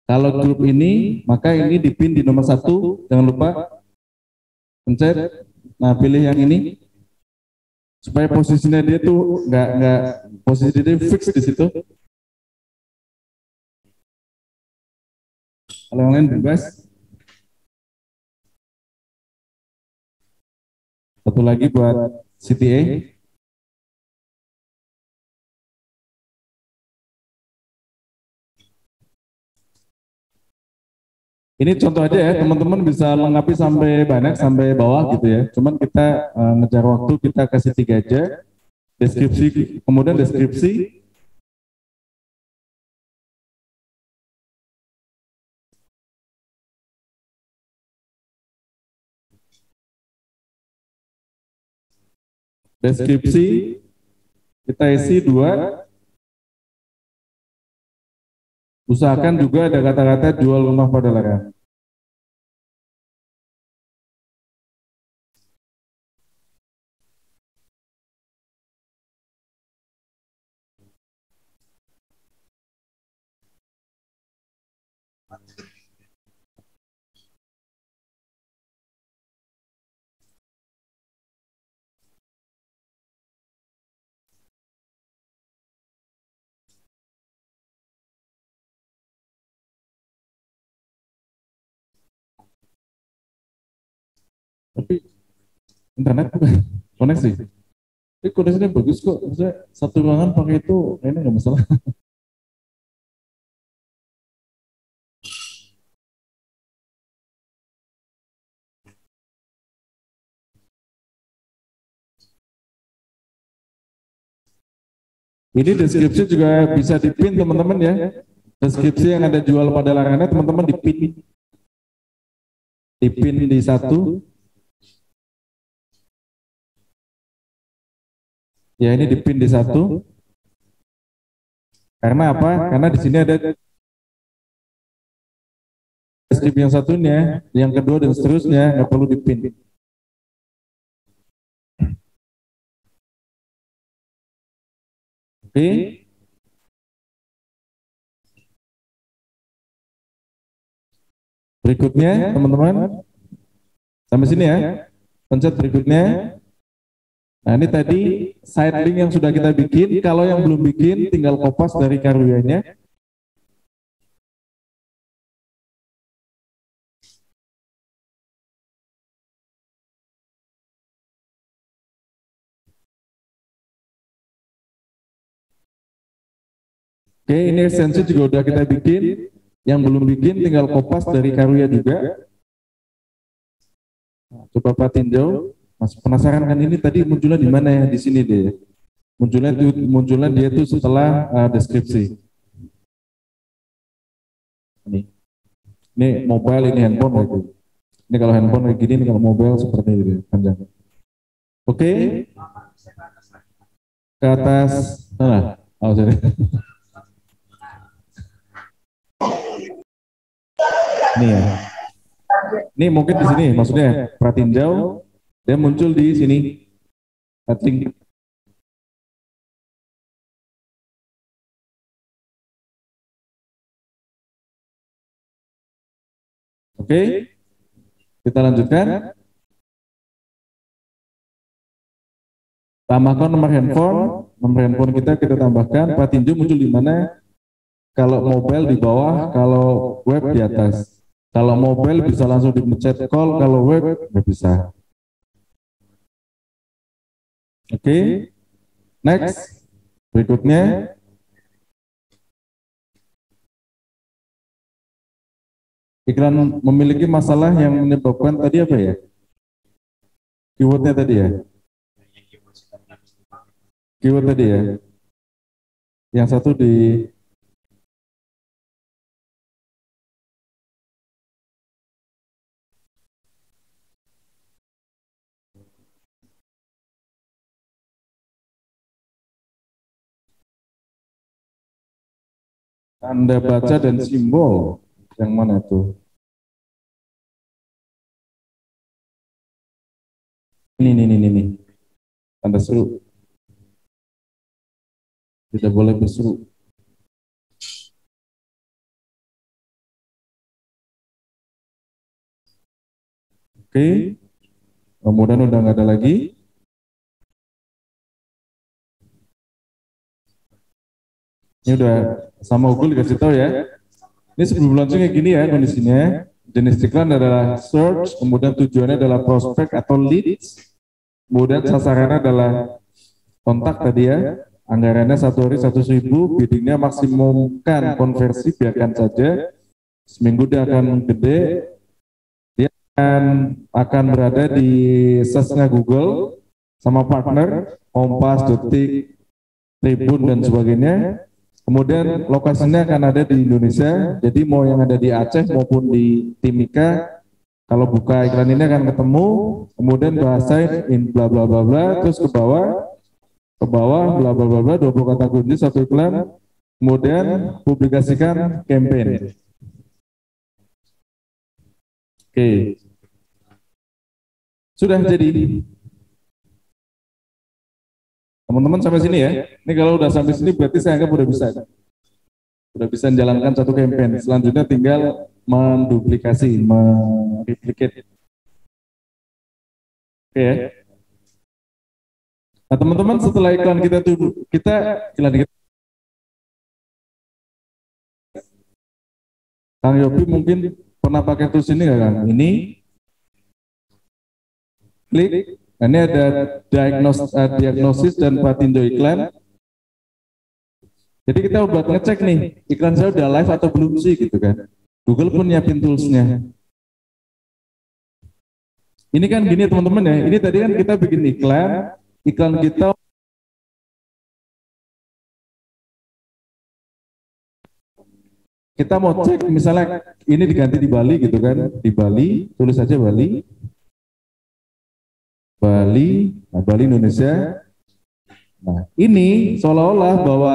Kalau grup ini, maka ini dipin di nomor 1, jangan lupa pencet. Nah, pilih yang ini supaya posisinya dia tuh nggak posisi dia fix di situ. Kalau yang lain bebas. Satu lagi buat CTA. Ini contoh aja ya, teman-teman bisa lengkapi sampai banyak, sampai bawah gitu ya. Cuman kita ngejar waktu, kita kasih 3 aja. Deskripsi, kemudian deskripsi. Deskripsi, kita isi 2. Usahakan juga ada kata-kata jual rumah pada larangan. Tapi internet bukan koneksi. Ini koneksinya bagus kok. Maksudnya satu ruangan pakai itu kayaknya nggak masalah. Ini deskripsi juga bisa dipin teman-teman ya. Deskripsi yang ada jual pada larangannya teman-teman dipin. Dipin di 1. Ya ini dipin di 1. Karena apa? Karena di sini ada deskripsi yang satunya, yang kedua dan seterusnya nggak perlu dipin. Oke. Berikutnya teman-teman, sampai sini ya, pencet berikutnya. Nah ini tadi side link yang sudah kita bikin, kalau yang belum bikin tinggal kopas dari karyanya. Oke, ini esensi juga udah kita bikin, yang belum bikin tinggal kopas dari karya juga. Coba Pak tinjau, Mas penasaran kan ini tadi munculnya di mana ya? Di sini deh. Munculnya dia itu setelah deskripsi. Ini mobile, ini handphone gitu. Ini kalau handphone kayak gini, ini kalau mobile seperti ini panjang. Oke. Ke atas. Nah, oh sorry. Ini ya. Ini mungkin di sini maksudnya pratinjau dia muncul di sini. Link. Oke. Kita lanjutkan. Tambahkan nomor handphone kita tambahkan. Pratinjau muncul di mana? Kalau mobile di bawah, kalau web di atas. Kalau mobile bisa langsung dipencet call, kalau web nggak bisa. Oke. Next. Berikutnya. Iklan memiliki masalah yang menyebabkan tadi apa ya? Keywordnya tadi ya? Keyword tadi ya? Yang satu di Anda baca dan simbol yang mana itu? Ini. Tanda seru. Tidak boleh berseru. Oke. Kemudian udah nggak ada lagi. Ini udah sama Google dikasih tahu ya. Ini sebelum launching kayak gini ya kondisinya. Jenis iklan adalah search, kemudian tujuannya adalah prospek atau leads, kemudian sasarannya adalah kontak tadi ya. Anggarannya 1 hari 100.000, biddingnya maksimumkan konversi, biarkan saja. Seminggu dia akan gede, dia akan berada di search-nya Google sama partner, Kompas, Detik, Tribun dan sebagainya. Kemudian lokasinya akan ada di Indonesia, jadi mau yang ada di Aceh maupun di Timika, kalau buka iklan ini akan ketemu, kemudian bahasa in bla bla bla bla, terus ke bawah bla bla bla bla, 20 kata kunci satu iklan, kemudian publikasikan campaign. Oke. Sudah jadi. Teman-teman sampai sini ya. Ini kalau udah sampai sini berarti saya anggap udah bisa menjalankan satu campaign. Selanjutnya tinggal menduplikasi, mereplicate. Oke ya. Nah teman-teman setelah iklan kita Kang Yopi mungkin pernah pakai tools ini nggak Kang? Ini klik. Ini ada diagnosis dan pratinjau iklan. Jadi kita buat ngecek nih, iklan saya udah live atau belum sih gitu kan. Google pun nyiapin toolsnya. Ini kan gini teman-teman ya, ini tadi kan kita bikin iklan kita mau cek misalnya ini diganti di Bali gitu kan, di Bali, tulis aja Bali. Bali Indonesia. Nah, ini seolah-olah bahwa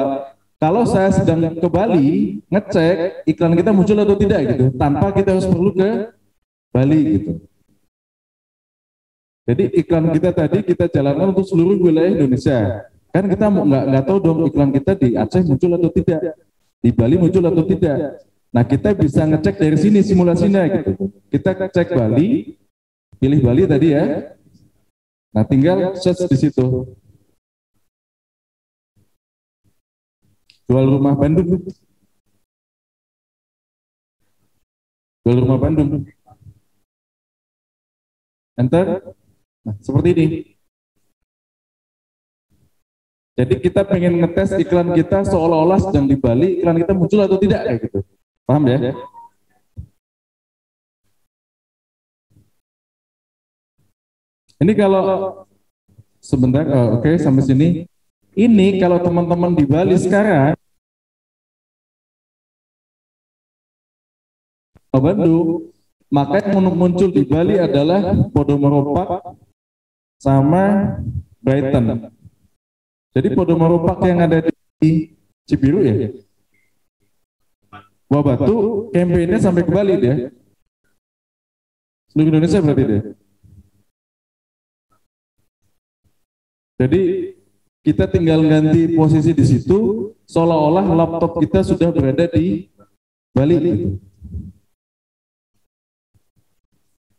kalau saya sedang ke Bali, ngecek iklan kita muncul atau tidak gitu, tanpa kita harus perlu ke Bali gitu. Jadi iklan kita tadi kita jalankan untuk seluruh wilayah Indonesia. Kan kita nggak tahu dong iklan kita di Aceh muncul atau tidak, di Bali muncul atau tidak. Nah, kita bisa ngecek dari sini simulasinya gitu. Kita cek Bali, pilih Bali tadi ya. Nah, tinggal search di situ. Jual rumah Bandung. Jual rumah Bandung. Enter. Nah, seperti ini. Jadi kita pengen ngetes iklan kita seolah-olah sedang di Bali, iklan kita muncul atau tidak kayak gitu. Paham ya? Ini kalau sebentar, oke, sampai sini. Ini kalau teman-teman di Bali sekarang, Bandung, maka yang muncul di Bali adalah Podomoro Park sama Brighton. Jadi Podomoro Park yang ada di Cibiru ya, Buah Batu, kampanye sampai ke Bali dia. Seluruh Indonesia berarti dia. Jadi kita tinggal ganti posisi di situ, seolah-olah laptop kita sudah berada di Bali. Gitu.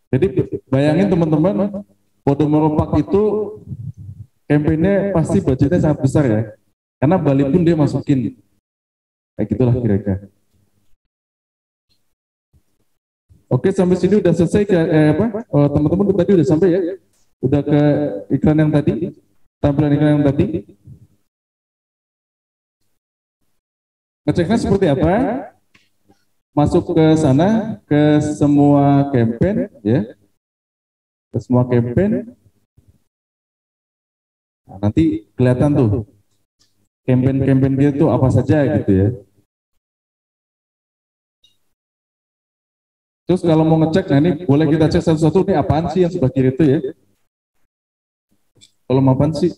Jadi bayangin teman-teman, Podomoro Park itu kampanye pasti budgetnya sangat besar ya, karena Bali pun dia masukin. Kayak gitulah kira-kira. Oke, sampai sini udah selesai teman-teman tadi udah sampai ya? Udah ke iklan yang tadi, tampilan iklan yang tadi. Ngeceknya seperti apa? Masuk ke sana, ke semua campaign ya. Ke semua campaign. Nah, nanti kelihatan tuh campaign dia tuh apa saja gitu ya. Terus kalau mau ngecek, nah ini boleh kita cek satu-satu, ini apaan sih yang sebelah kiri itu ya? Kalau mau apaan sih?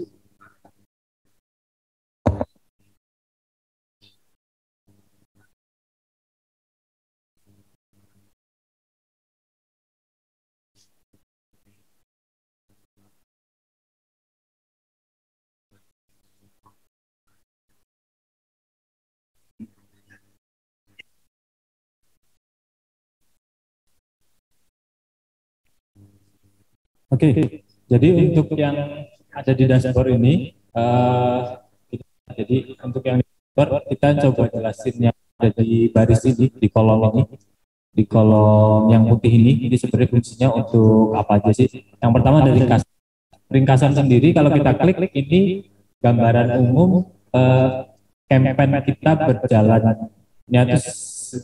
Oke, jadi untuk yang ada di dashboard ini, jadi untuk yang di dashboard kita coba jelasin yang ada di baris ini, di kolom ini, di kolom yang putih ini sebenarnya fungsinya untuk apa aja sih? Yang pertama dari ringkasan sendiri, kalau kita klik ini gambaran umum campaign kita berjalan. Ini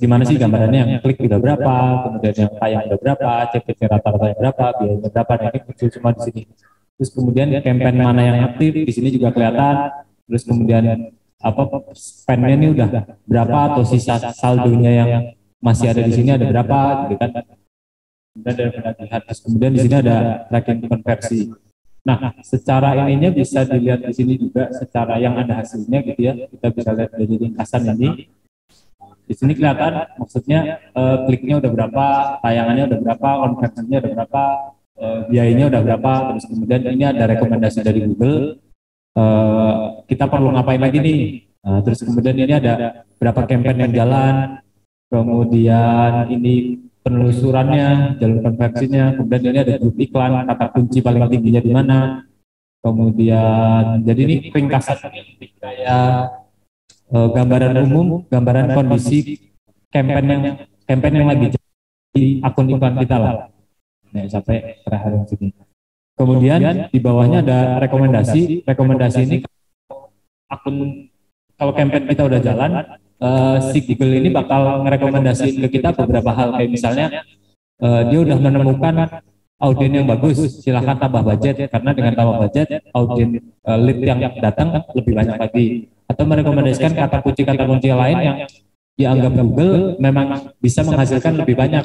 gimana sih gambarannya, yang klik udah berapa, kemudian yang tayang udah berapa, CPC rata-rata berapa, biayanya berapa, nah ini muncul semua di sini. Terus kemudian campaign mana yang aktif di sini juga kelihatan. Terus kemudian apa spendnya ini udah berapa atau sisa saldonya yang masih ada di sini ada berapa, gitu kan? Kemudian ada penagihan. Terus kemudian di sini ada tracking konversi. Nah, secara ininya bisa dilihat di sini juga, secara yang ada hasilnya gitu ya. Kita bisa lihat dari ringkasan ini. Di sini kelihatan maksudnya kliknya udah berapa, tayangannya udah berapa, konversinya udah berapa, biayanya udah berapa. Terus kemudian ini ada rekomendasi dari Google, kita perlu ngapain lagi nih. Terus kemudian ini ada berapa campaign yang jalan, kemudian ini penelusurannya, jalur konversinya, kemudian ini ada grup iklan, kata kunci paling tingginya di mana. Kemudian jadi ini ringkasan kayak gambaran umum, gambaran kondisi campaign yang lagi di akun iklan kita lah. Nah, sampai terakhir yang sini. Kemudian di bawahnya ada rekomendasi. Rekomendasi ini akun kalau campaign kita udah jalan, si Google ini bakal ngerekomendasiin ke kita beberapa hal, kayak misalnya dia udah menemukan audien yang bagus, silahkan tambah budget, karena dengan tambah budget audien lead yang datang lebih banyak lagi. Atau merekomendasikan kata kunci lain yang dianggap Google memang bisa menghasilkan lebih banyak.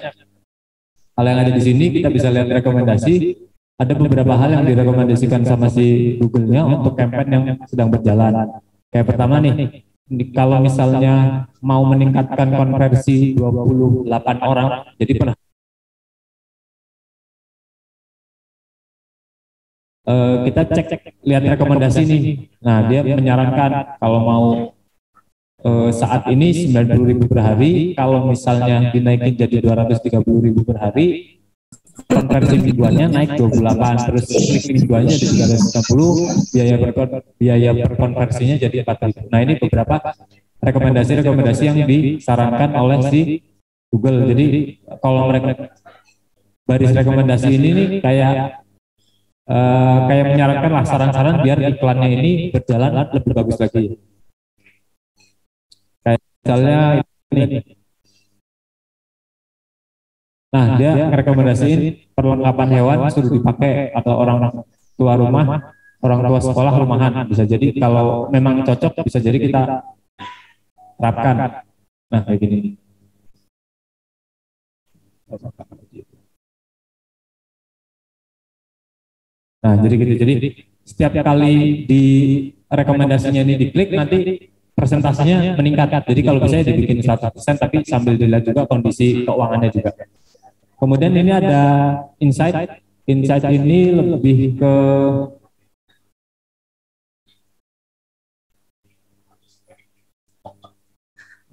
Hal yang ada di sini kita bisa lihat rekomendasi, ada beberapa hal yang direkomendasikan sama si Google-nya untuk campaign yang sedang berjalan. Kayak pertama nih, kalau misalnya mau meningkatkan konversi 28 orang, jadi pernah kita cek lihat rekomendasi nih. Nah, dia menyarankan kalau mau saat ini 90.000 per hari, kalau misalnya dinaikin jadi 230.000 per hari, konversi mingguannya naik 28, terus klik mingguannya jadi 360, biaya per konversinya jadi 4.000. Nah, ini beberapa rekomendasi-rekomendasi yang disarankan oleh si Google. Jadi kalau mereka baris rekomendasi ini nih kayak menyarankan lah saran-saran biar iklannya ini berjalan lebih bagus lagi. Kayak misalnya ini. Nah, dia merekomendasiin perlengkapan hewan suruh dipakai atau orang tua rumah, orang tua sekolah rumahan. Bisa jadi kalau memang cocok bisa jadi kita terapkan. Nah, kayak gini. Nah, jadi gitu. Jadi setiap kali di rekomendasinya ini diklik nanti persentasenya meningkat. Jadi kalau bisa dibikin 100% tapi sambil dilihat juga kondisi keuangannya juga. Kemudian ini ada insight. Insight ini lebih ke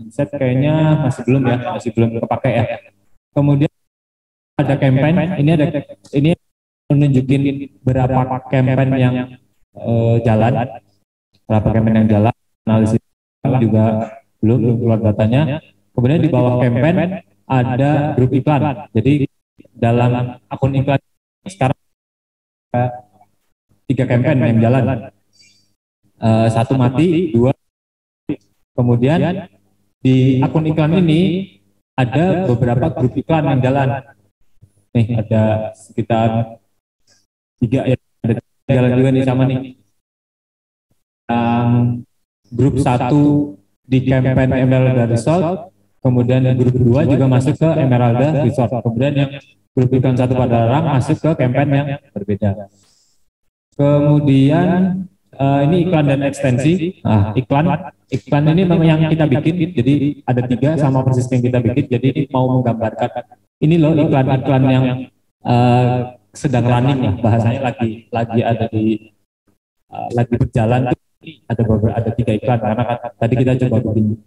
insight kayaknya masih belum kepake ya. Kemudian ada campaign. Ini menunjukin berapa campaign yang jalan, analisis juga belum keluar datanya. Kemudian di bawah campaign ada grup iklan. Jadi dalam akun iklan sekarang 3 campaign yang jalan, 1 mati, 2. Kemudian di akun iklan ini ada beberapa grup iklan yang jalan. Nih ada sekitar 3 ya, ada jalan juga nih sama nih. Grup 1 di campaign Emerald Resort, kemudian grup 2 juga masuk ke Emerald Resort, kemudian yang grup iklan 1 Padalarang masuk ke campaign yang berbeda. Kemudian ini iklan dan ekstensi. Nah, iklan ini memang yang kita bikin, jadi ada 3 sama persis yang kita bikin. Jadi ini mau menggambarkan ini loh iklan-iklan yang sedang running ya, bahasanya lagi ada di lagi berjalan. Ada 3 iklan karena tadi kita coba bikin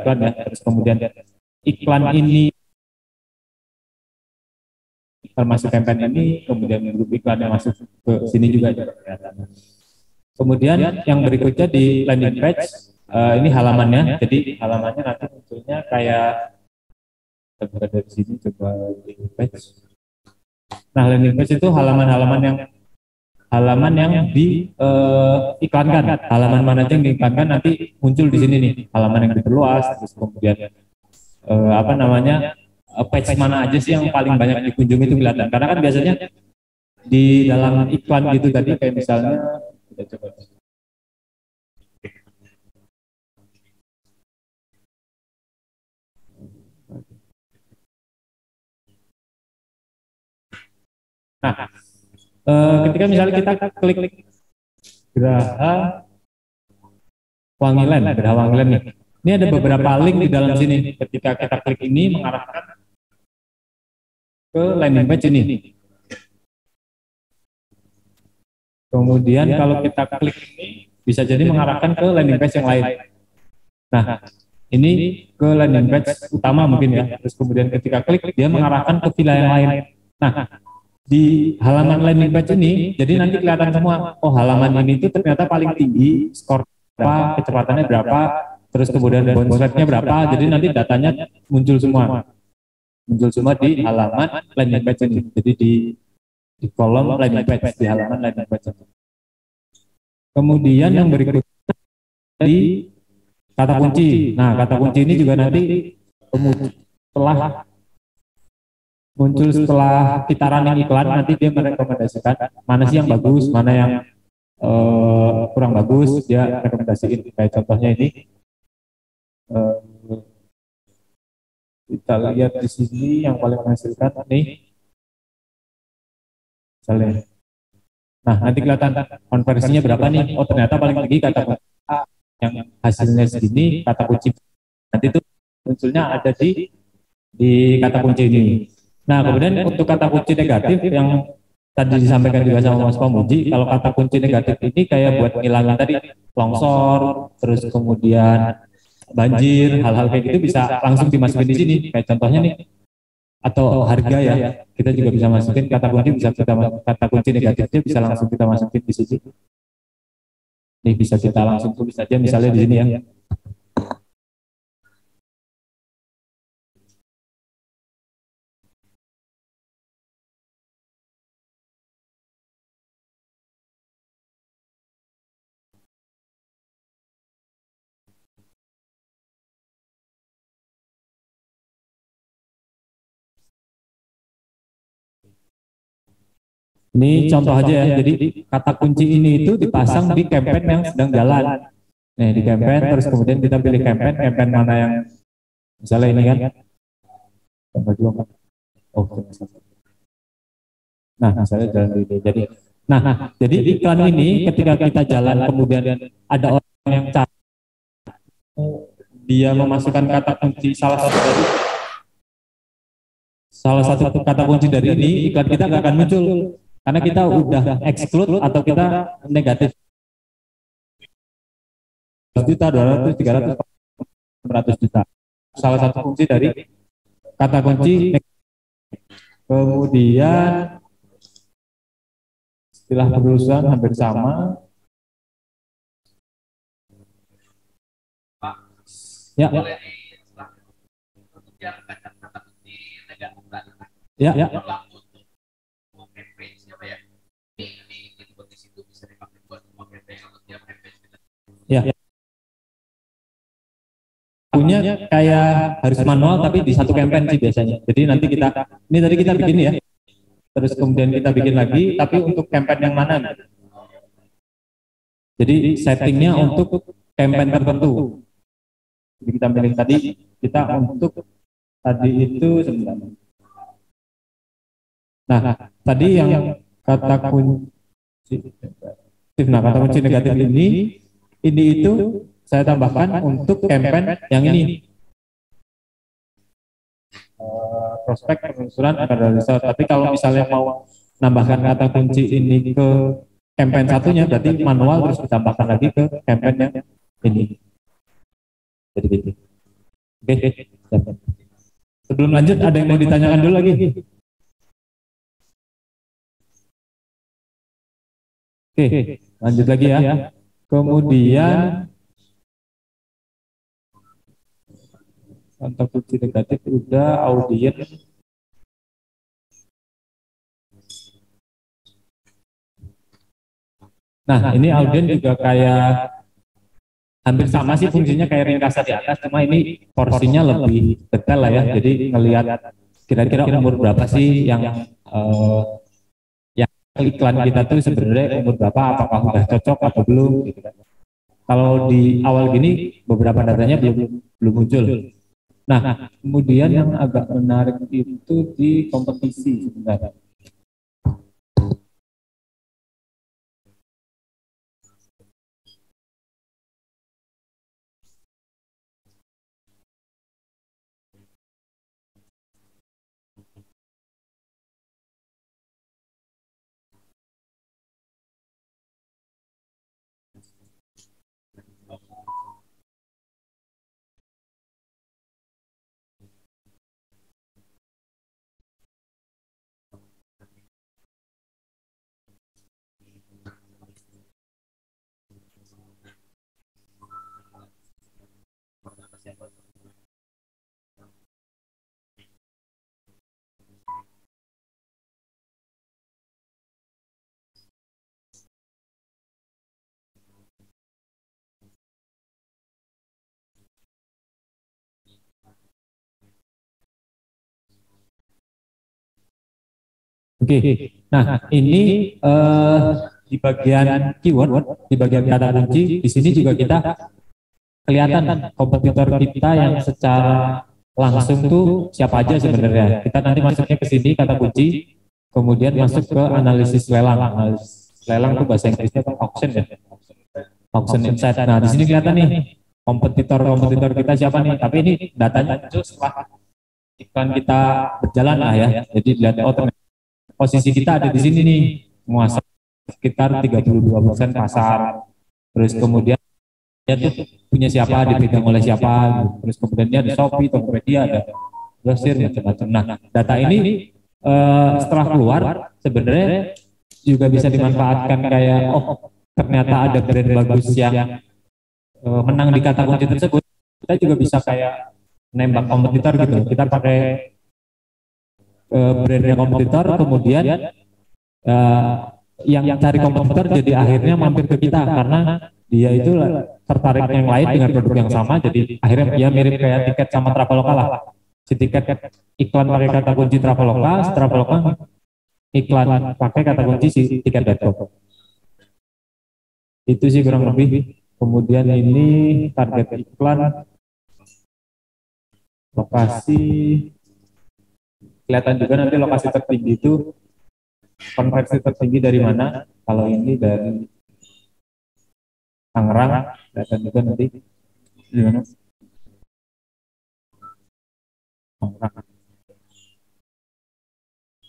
iklan ya, terus kemudian iklan ini termasuk campaign ini, kemudian grup iklan yang masuk ke sini juga kelihatan. Kemudian yang berikutnya di landing page, ini halamannya. Jadi halamannya nanti munculnya kayak dari sini, coba landing page. Nah, landing page itu halaman yang diiklankan. Halaman mana aja yang diiklankan nanti muncul di sini nih. Halaman yang diperluas, terus kemudian page mana aja sih yang paling banyak dikunjungi itu kelihatan. Karena kan biasanya di dalam iklan gitu tadi kayak misalnya kita coba. Nah, ketika misalnya kita klik Geraha Wangilen nih. Ini ada beberapa link di dalam sini. Ketika kita klik ini mengarahkan ke landing page ini. Kemudian kalau kita klik ini bisa jadi mengarahkan ke landing page yang lain. Nah, ini ke landing page utama mungkin ya. Terus kemudian ketika klik dia mengarahkan ke villa yang lain. Nah, di halaman landing page ini, jadi nanti kelihatan semua, oh halaman ini tuh ternyata paling tinggi, skor berapa, kecepatannya berapa, terus kemudian bounce rate-nya berapa, jadi nanti datanya muncul semua di halaman landing page ini, jadi di kolom landing page, di halaman landing page ini. Kemudian yang berikutnya di kata kunci. Nah, kata kunci ini juga nanti setelah kita running iklan, nanti dia merekomendasikan mana sih yang bagus, mana yang kurang bagus, dia rekomendasiin. Kayak contohnya ini, kita lihat di sini yang paling menghasilkan nih, misalnya. Nah, nanti kelihatan konversinya berapa nih? Oh, ternyata paling tinggi kata kunci A yang hasilnya segini, kata kunci nanti itu munculnya ada di kata kunci ini. Nah, kemudian untuk kata kunci negatif yang tadi disampaikan juga sama Mas Pamuji, kalau kata kunci negatif ini kayak buat ngilangin tadi longsor, terus kemudian banjir, hal-hal kayak gitu bisa langsung dimasukin di sini. Kayak contohnya nih, atau harga ya, kita juga bisa masukin kata kunci, bisa kita kata kunci negatifnya bisa langsung kita masukin di sini. Nih bisa kita langsung tulis aja misalnya di sini ya. Ini contoh aja ya, jadi kata kunci ini itu dipasang di campaign yang sedang jalan. Nih di campaign, terus kemudian kita pilih campaign mana yang, misalnya ini kan, tambah dua kan. Oh, nah misalnya jalan ini. Jadi iklan ini ketika kita jalan kemudian ada orang yang cari, dia memasukkan kata kunci salah satu kata kunci dari ini, iklan kita nggak akan muncul. Karena kita udah exclude atau kita negatif 100 juta, 200, 300, 400 juta. Salah satu fungsi dari kata kunci. Kemudian istilah perusahaan hampir sama. Ya. Ya. Ya. Punya kayak harus manual tapi di satu campaign sih biasanya. Jadi nanti ini tadi kita bikin ya. Terus kemudian kita bikin lagi, tapi untuk campaign yang mana? Jadi settingnya untuk campaign tertentu. Jadi kita pilih tadi, kita untuk tadi itu sebenarnya. Nah, tadi yang kata kunci, kata kunci negatif ini itu saya tambahkan untuk campaign yang ini. Prospek penelusuran akan realisasi. Tapi kalau misalnya mau nambahkan kata kunci ini ke campaign satunya, berarti manual terus ditambahkan lagi ke campaign yang ini. Jadi gitu. Oke. Sebelum lanjut, ada yang mau ditanyakan dulu lagi? Oke, lanjut lagi ya. Kemudian kata kunci negatif udah, audien. Nah, ini audien juga kayak hampir sama sih fungsinya kayak ringkasan di atas, cuma ini porsinya lebih detail lah ya. Jadi ngelihat kira-kira umur berapa sih yang iklan kita tuh sebenarnya umur berapa, apakah sudah cocok atau belum gitu kan. Kalau di awal gini beberapa datanya belum muncul. Nah, kemudian yang agak menarik itu di kompetisi sebenarnya. Oke, nah ini di bagian keyword, di bagian kata kunci, di sini juga kita kelihatan kompetitor kita yang secara langsung tuh siapa aja sebenarnya. Kita nanti masuknya ke sini kata kunci, kemudian masuk ke analisis lelang. Analisis lelang tuh bahasa Inggrisnya kan auction ya, auction insight. Nah di sini kelihatan nih kompetitor kita siapa nih. Tapi ini datanya muncul setelah iklan kita berjalan lah ya. Jadi lihat posisi kita ada di sini nih, menguasai sekitar 32% pasar. Terus kemudian dia tuh punya siapa, dipegang oleh siapa, gitu. Terus kemudian dia ada Shopee, Tokopedia, ada Grosir, macam-macam. Nah, data ini setelah keluar sebenarnya juga bisa dimanfaatkan kayak ternyata ada brand bagus yang menang di kata kunci tersebut. Kita juga bisa kayak nembak kompetitor gitu. Kita pakai brandnya kompetitor, kemudian yang cari kompetitor jadi akhirnya mampir ke kita karena dia itu tertarik yang lain dengan produk yang sama, jadi akhirnya dia mirip kayak tiket sama Traveloka lah. Si tiket iklan pakai kata kunci Traveloka, si Traveloka iklan pakai kata kunci si tiket.com. Itu sih kurang lebih. Kemudian ini target iklan, lokasi, kelihatan juga nanti lokasi tertinggi itu konversi tertinggi dari mana. Kalau ini dari Tangerang, kelihatan juga nanti di mana. Tangerang.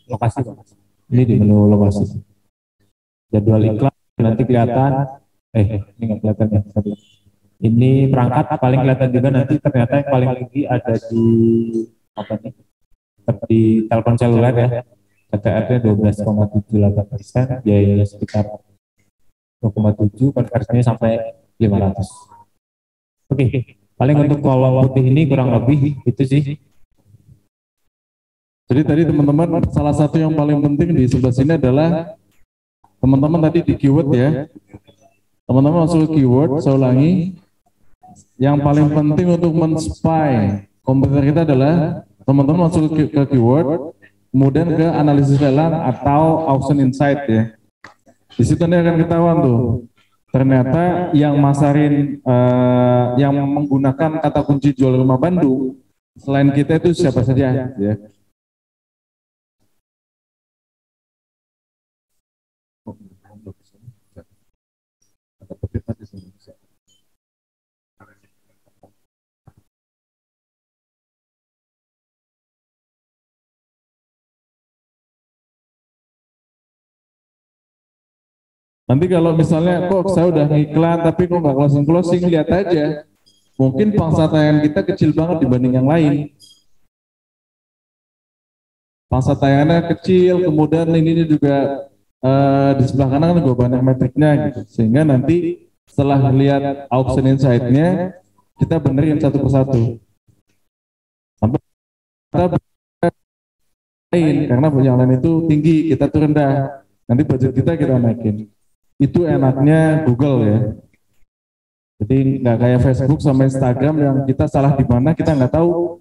Lokasi. Ini di menu lokasi. Jadwal iklan nanti kelihatan. Ini nggak kelihatan ya. Ini perangkat paling kelihatan juga nanti, ternyata yang paling tinggi ada di apa nih? Di telepon seluler ya. KTR-nya 12,78%, biayanya sekitar 2,7, konversinya sampai 500. Oke, paling untuk kolom putih ini kurang lebih itu sih. Jadi tadi teman-teman, salah satu yang paling penting di sebelah sini adalah teman-teman tadi di keyword ya. Teman-teman masuk ke keyword, saya ulangi. Yang paling penting untuk men-spy komputer kita adalah teman-teman masuk ke keyword, kemudian ke analisis lelang atau auction insight ya. Di situ nanti akan ketahuan tuh, ternyata yang masarin, yang menggunakan kata kunci jual rumah Bandung, selain kita itu siapa saja ya. Nanti kalau misalnya kok saya udah ngiklan tapi kok nggak closing, lihat aja. Mungkin pangsa tayangan kita kecil banget dibanding yang lain. Pangsa tayangannya kecil, kemudian ini juga di sebelah kanan kan juga banyak metriknya gitu. Sehingga nanti setelah lihat auction insight-nya, kita benerin satu persatu. Sampai kita lain, karena yang lain itu tinggi, kita tuh rendah. Nanti budget kita naikin. Itu enaknya Google ya. Jadi nggak kayak Facebook sama Instagram yang kita salah di mana kita nggak tahu.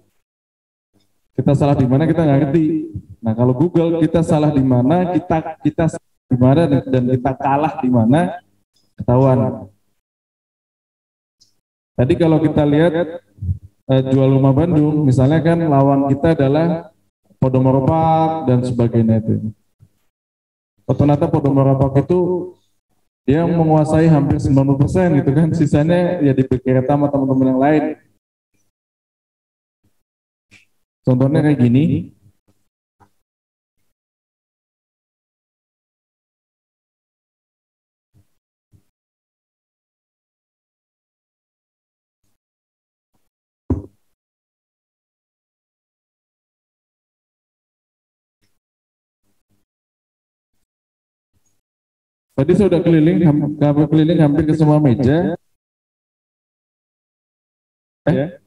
Kita salah di mana kita nggak ngerti. Nah kalau Google kita salah di mana, kita di mana dan kita kalah di mana ketahuan. Tadi kalau kita lihat jual rumah Bandung, misalnya kan lawan kita adalah Podomoro Park dan sebagainya itu. Ternyata Podomoro Park itu dia menguasai hampir 90% gitu kan, sisanya ya dipikir sama teman-teman yang lain. Contohnya kayak gini. Tadi saya udah keliling hampir ke semua meja. Ya.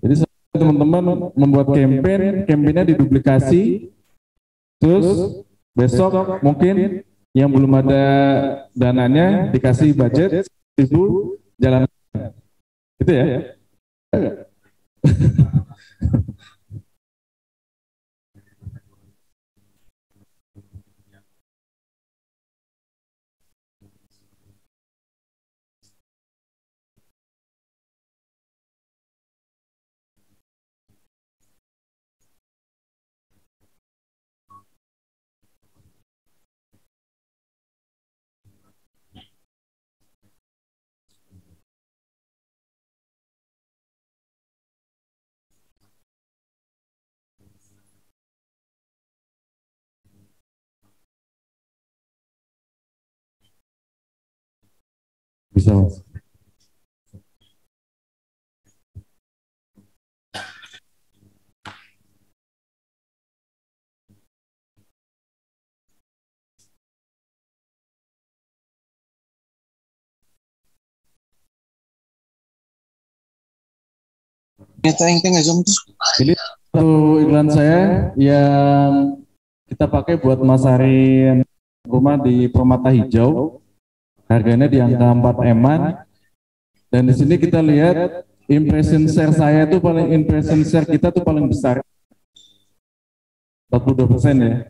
Jadi teman-teman membuat campaign-nya diduplikasi. Terus besok mungkin yang belum ada dananya dikasih budget 1.000 jalan. Gitu ya. Bisa Mas. Ini satu iklan saya yang kita pakai buat masarin rumah di Permata Hijau. Harganya di angka 4 M-an. Dan di sini kita lihat impression share saya itu impression share kita tuh paling besar. 42% ya.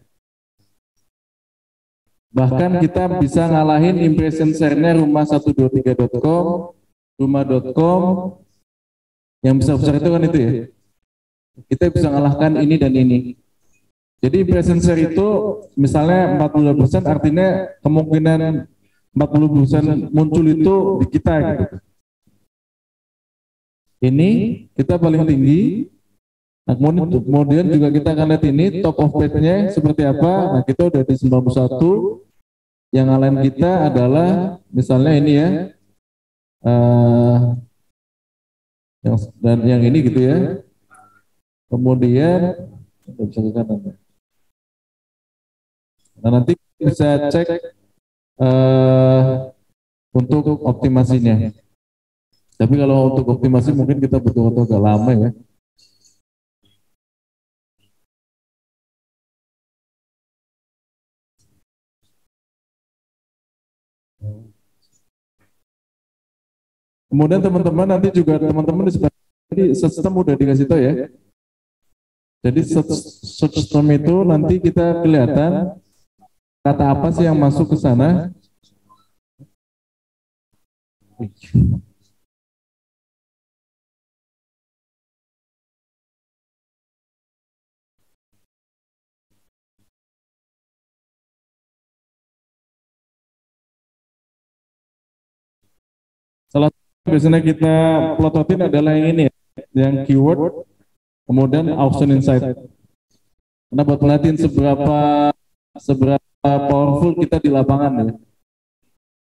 Bahkan kita bisa ngalahin impression share-nya rumah123.com, rumah.com, yang besar-besar itu kan itu ya. Kita bisa ngalahkan ini dan ini. Jadi impression share itu misalnya 42% artinya kemungkinan 40% muncul itu di kita gitu. Ini kita paling tinggi. Nah, kemudian juga kita akan lihat ini top of page-nya seperti apa. Nah, kita udah di 91. Yang lain kita adalah misalnya ini ya. Dan yang ini gitu ya. Kemudian nah, nanti bisa cek untuk optimasinya. Tapi kalau untuk optimasi mungkin kita butuh waktu agak lama ya. Kemudian teman-teman nanti juga teman-teman di sebelah ini sistem udah dikasih tahu ya. Jadi sistem itu nanti kita kelihatan kata apa sih yang masuk ke sana. Salah satu biasanya kita plototin adalah yang ini ya, yang keyword, kemudian auction insight. Karena buat ngeliatin seberapa powerful kita di lapangan ya.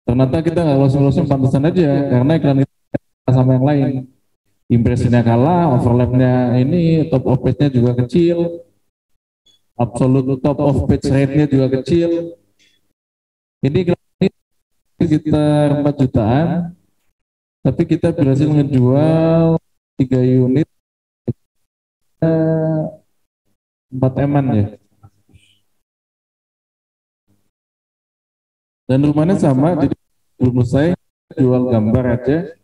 Ternyata kita nggak closing pantesan aja, karena iklan itu sama yang lain. Impresinya kalah, overlapnya ini, top of page-nya juga kecil, absolute top of page rate-nya juga kecil. Ini sekitar 4 jutaan. Tapi kita berhasil ngejual 3 unit 4 M-an ya. Dan rumahnya sama, jadi belum selesai, jual gambar aja.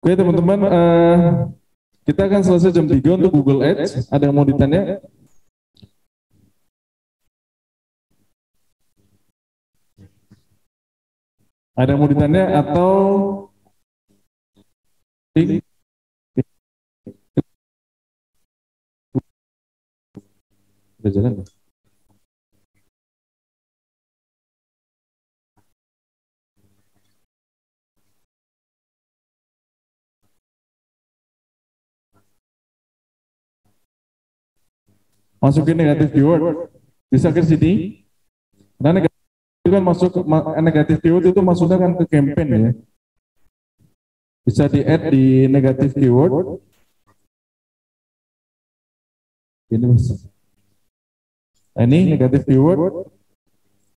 Oke teman-teman, kita akan selesai jam 3 untuk Google Ads. Ada yang mau ditanya? Ada yang mau ditanya atau udah jalan? Masukin negatif keyword, bisa ke sini. Nah, negatif itu kan masuk negatif keyword itu maksudnya kan ke campaign ya. Bisa di add di negatif keyword. Ini mas. Nah, ini negatif keyword.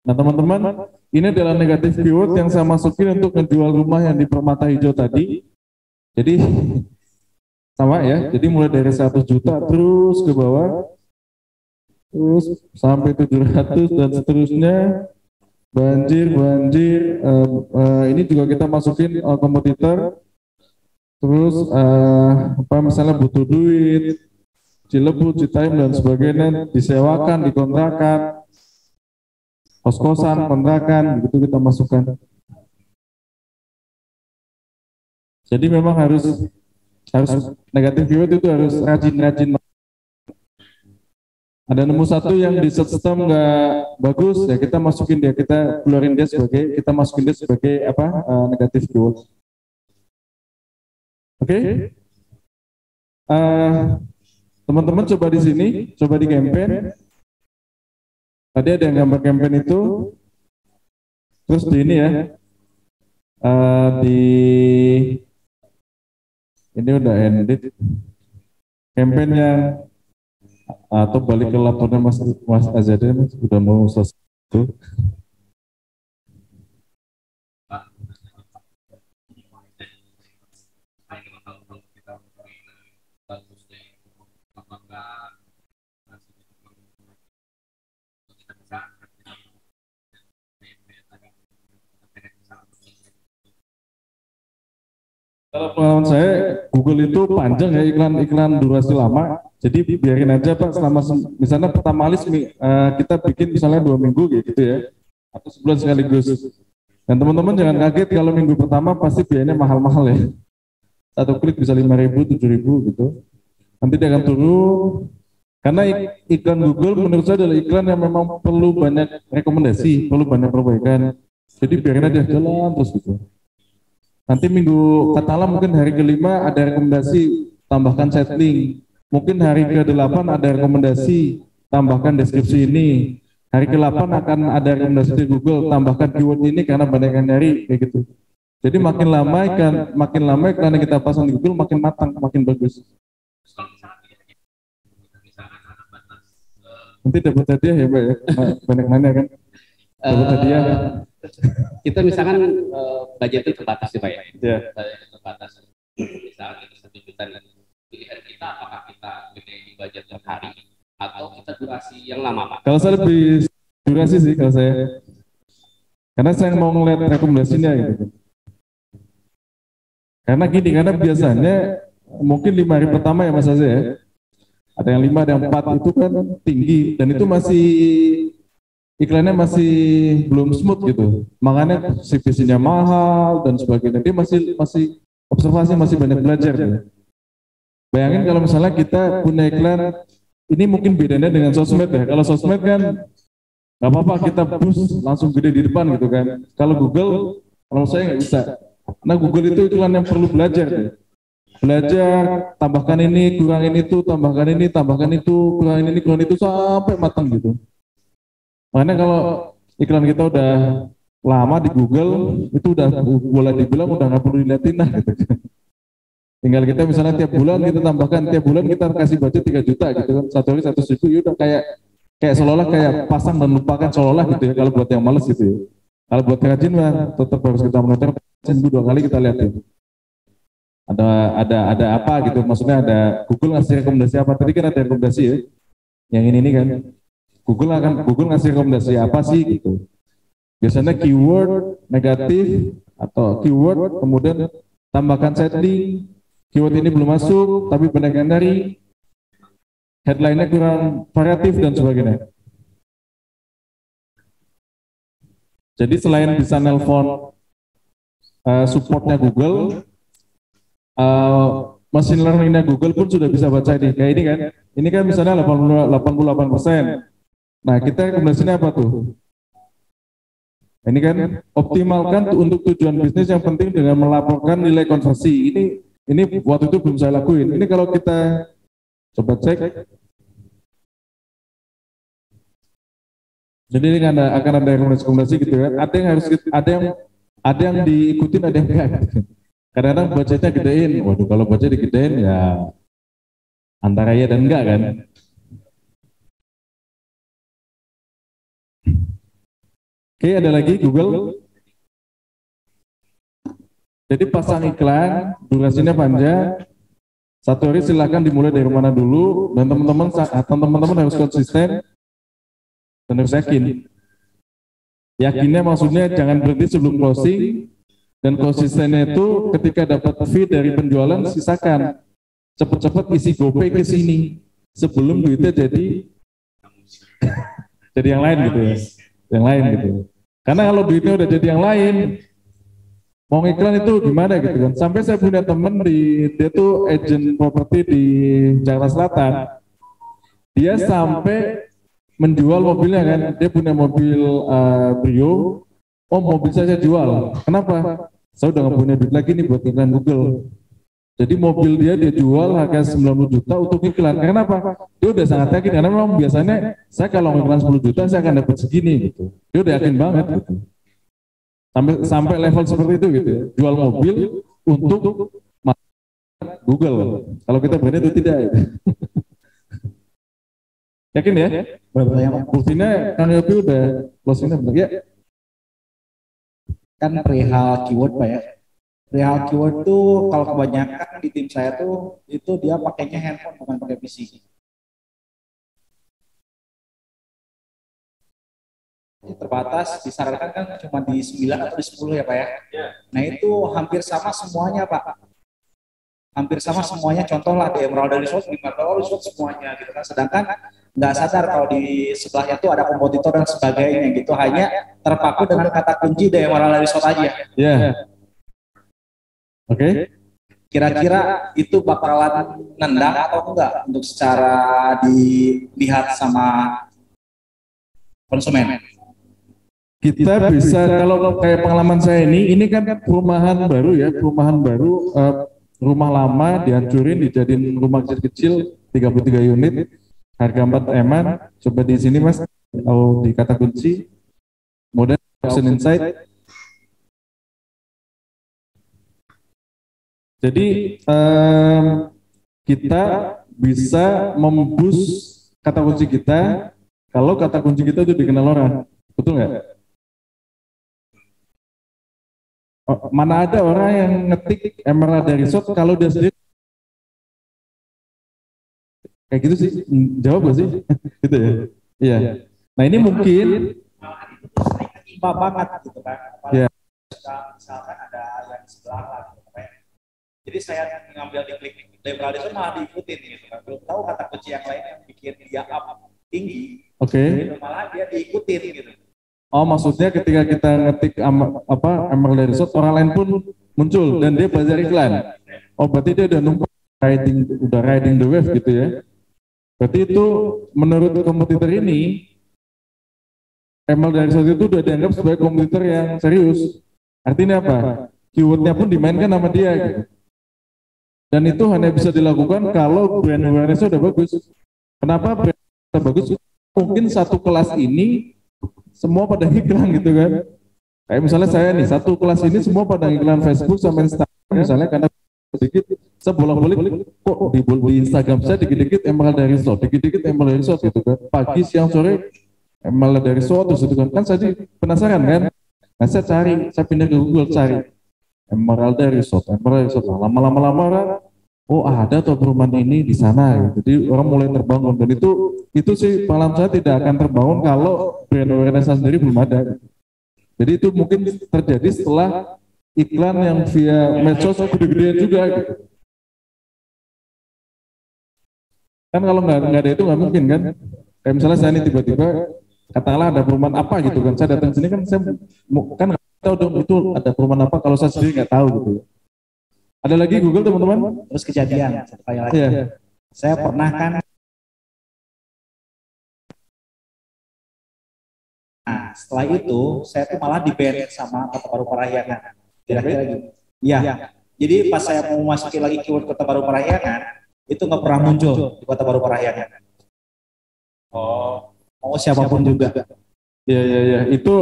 Nah teman-teman, ini adalah negatif keyword yang saya masukin untuk menjual rumah yang di Permata Hijau tadi. Jadi sama ya. Jadi mulai dari 100 juta terus ke bawah, terus sampai 700 dan seterusnya. Banjir, ini juga kita masukin kompetitor. Terus apa misalnya butuh duit, Cilebut, Citaim dan sebagainya, disewakan, dikontrakan, kos-kosan, kontrakan, gitu kita masukkan. Jadi memang harus negatif keyword itu harus rajin-rajin. Ada nemu satu yang di sistem nggak bagus ya kita masukin dia, kita keluarin dia sebagai, kita masukin dia sebagai apa negatif keyword. Oke, teman-teman coba di sini, coba di campaign. Tadi ada yang gambar campaign itu, terus di ini ya, di Ini udah ended. Campaign yang atau balik ke laptopnya Mas Azadin udah mau selesai. Kalau pengalaman saya, Google itu panjang ya iklan durasi lama. Jadi biarin aja Pak selama misalnya pertama kali kita bikin misalnya 2 minggu gitu ya, atau sebulan sekaligus. Dan teman-teman jangan kaget kalau minggu pertama pasti biayanya mahal-mahal ya. Satu klik bisa 5.000, 7.000 gitu. Nanti dia akan turun. Karena iklan Google menurut saya adalah iklan yang memang perlu banyak rekomendasi, perlu banyak perbaikan. Jadi biarin aja jalan terus gitu. Nanti minggu katalah mungkin hari kelima ada rekomendasi tambahkan setting. Mungkin hari ke-8 ada rekomendasi tambahkan deskripsi ini. Hari ke-8 akan ada rekomendasi di Google tambahkan keyword ini karena banyak yang nyari kayak gitu. Jadi makin lama iklan yang kita pasang di Google makin matang, makin bagus. Nanti dapat hadiah ya Pak ya, banyak nanya kan. Dapat hadiah. Kita misalkan budget itu terbatas ya Pak ya. Ya. Budget terbatas. Misalkan kita 1 juta dan pilihan kita apakah kita gedein budget per hari atau kita durasi yang lama Pak? Kalau saya lebih durasi sih kalau saya. Karena saya mau ngeliat rekomendasinya gitu. Karena gini, karena biasanya mungkin 5 hari pertama ya Mas Azza ya. Ada yang 5, ada yang 4 itu kan tinggi dan itu masih iklannya masih belum smooth gitu, makanya CPC-nya mahal dan sebagainya. Dia masih observasi, masih banyak belajar gitu. Bayangin kalau misalnya kita punya iklan, ini mungkin bedanya dengan sosmed ya. Kalau sosmed kan nggak apa-apa kita push langsung gede di depan gitu kan. Kalau Google, kalau saya nggak bisa. Nah Google itu iklan yang perlu belajar ya. Belajar, tambahkan ini, kurangin itu, tambahkan ini, tambahkan itu, kurangin ini, kurangin itu sampai matang gitu. Makanya kalau iklan kita udah lama di Google, itu udah boleh dibilang udah nggak perlu dilihatin lah gitu. Tinggal kita misalnya tiap bulan kita tambahkan, tiap bulan kita kasih budget 3 juta gitu kan, 1 hari 100.000, ya udah kayak seolah-olah kayak pasang dan lupakan seolah-olah gitu ya, kalau buat yang males gitu ya. Kalau buat yang rajin mah tetap harus kita monitor, seminggu 2 kali kita lihatin. Ada apa gitu, maksudnya ada Google ngasih rekomendasi apa, tadi kan ada rekomendasi ya, yang ini kan. Google ngasih rekomendasi apa sih gitu. Biasanya keyword negatif atau keyword kemudian tambahkan setting, keyword ini belum masuk tapi banyak yang nyari, headline-nya kurang variatif dan sebagainya. Jadi selain bisa nelpon supportnya Google, machine learning-nya Google pun sudah bisa baca ini. Kayak ini kan, ini kan misalnya 88%. Nah, kita rekomendasinya apa tuh? Ini kan optimalkan untuk tujuan bisnis yang penting dengan melaporkan nilai konversi. Ini waktu itu belum saya lakuin. Ini kalau kita coba cek. Jadi ini akan ada rekomendasi gitu kan. Ada yang diikutin, ada yang enggak. Kadang-kadang budgetnya gedein. Waduh, kalau budget digedein ya antara ya dan enggak kan. Oke, ada lagi Google. Jadi pasang iklan, durasinya panjang. 1 hari silakan dimulai dari mana dulu, dan teman-teman harus konsisten dan harus yakin. Yakinnya maksudnya jangan berhenti sebelum closing, dan konsistennya itu ketika dapat fee dari penjualan sisakan. Cepat-cepat isi GoPay ke sini sebelum duitnya jadi yang lain gitu ya. Yang lain gitu. Karena kalau duitnya udah jadi yang lain, mau iklan itu gimana gitu kan. Sampai saya punya temen dia tuh agent properti di Jakarta Selatan. Dia sampai menjual mobilnya kan. Dia punya mobil Brio. Oh, mobil saya jual. Kenapa? Saya udah nggak punya duit lagi nih buat iklan Google. Jadi mobil dia jual harga 90 juta untuk iklan. Kenapa? Dia udah sangat yakin, karena memang biasanya saya kalau iklan 10 juta saya akan dapat segini gitu. Dia udah yakin banget gitu. Sampai level seperti itu gitu ya. Jual mobil untuk Google. Kalau kita berani itu tidak. Yakin ya? Buktinya kan Yopi udah closingnya benar ya? Kan perihal keyword Pak ya. Perihal keyword tuh kalau kebanyakan di tim saya tuh itu dia pakainya handphone bukan pakai PC. Terbatas disarankan kan cuma di 9 atau di 10 ya Pak ya. Nah itu hampir sama semuanya Pak. Hampir sama semuanya, contoh lah di Emerald Resort, di Marble Resort semuanya gitu kan. Sedangkan nggak sadar kalau di sebelahnya tuh ada kompetitor dan sebagainya gitu, hanya terpaku dengan kata kunci di Emerald Resort aja. Ya. Oke. Kira-kira itu bakalan nendang atau enggak untuk secara dilihat sama konsumen? Kita bisa, kalau kayak pengalaman saya ini kan perumahan baru ya, perumahan baru, rumah lama dihancurin, dijadiin rumah kecil-kecil 33 unit, harga 4 M-an. Coba di sini Mas, atau di kata kunci, model option insight. Jadi kita bisa memboost kata kunci kita kalau kata kunci kita itu dikenal orang, betul nggak? Mana ada orang yang ngetik Emerald Resort kalau dia sendiri kayak gitu sih, jawab gak sih? Gitu ya? Iya. Nah ini mungkin Imba banget gitu kan. Ya. Misalkan ada yang di sebelah lah gitu kan. Jadi saya ngambil di klik Emerald Resort malah diikutin gitu kan. Belum tahu kata kunci yang lain yang bikin dia up tinggi. Oke. Malah dia diikutin gitu. Oh, maksudnya ketika kita ngetik Emerald Resort, orang lain pun muncul dan dia bazar iklan. Oh, berarti dia udah numpang riding the wave gitu ya. Berarti itu menurut kompetitor ini, Emerald Resort itu udah dianggap sebagai kompetitor yang serius. Artinya apa? Keywordnya pun dimainkan sama dia gitu. Dan itu hanya bisa dilakukan kalau brand awareness udah bagus. Kenapa brand udah bagus? Mungkin satu kelas ini semua pada iklan gitu kan. Kayak misalnya saya nih, satu kelas ini semua pada iklan Facebook sama Instagram misalnya, karena sedikit saya bolak-balik kok di Instagram saya dikit-dikit Emerald Resort, dikit-dikit Emerald Resort gitu kan. Pagi, siang, sore Emerald Resort terus itu kan saya penasaran kan. Nah saya cari, saya pindah ke Google cari Emerald Resort, lama-lama orang, oh ada tuh perumahan ini di sana gitu. Jadi orang mulai terbangun, dan itu sih pengalaman saya tidak akan terbangun kalau brand awareness sendiri belum ada. Jadi itu mungkin terjadi setelah iklan yang via medsos gede-gedean juga gitu. Kan kalau nggak ada itu nggak mungkin kan. Kayak misalnya saya ini tiba-tiba katakanlah ada perumahan apa gitu kan, saya datang sini kan saya kan nggak tahu dong itu ada perumahan apa kalau saya sendiri nggak tahu gitu. Ada lagi Google teman-teman? Terus kejadian satu kali lagi. Iya. Saya pernah kan. Nah, setelah itu saya tuh malah di-ban sama Kota Baru Parahyangan. Kira-kira gitu. Iya. Jadi pas saya mau masukin lagi keyword Kota Baru Parahyangan, itu nggak pernah muncul di Kota Baru Parahyangan. Oh, mau siapapun juga. Iya. Itu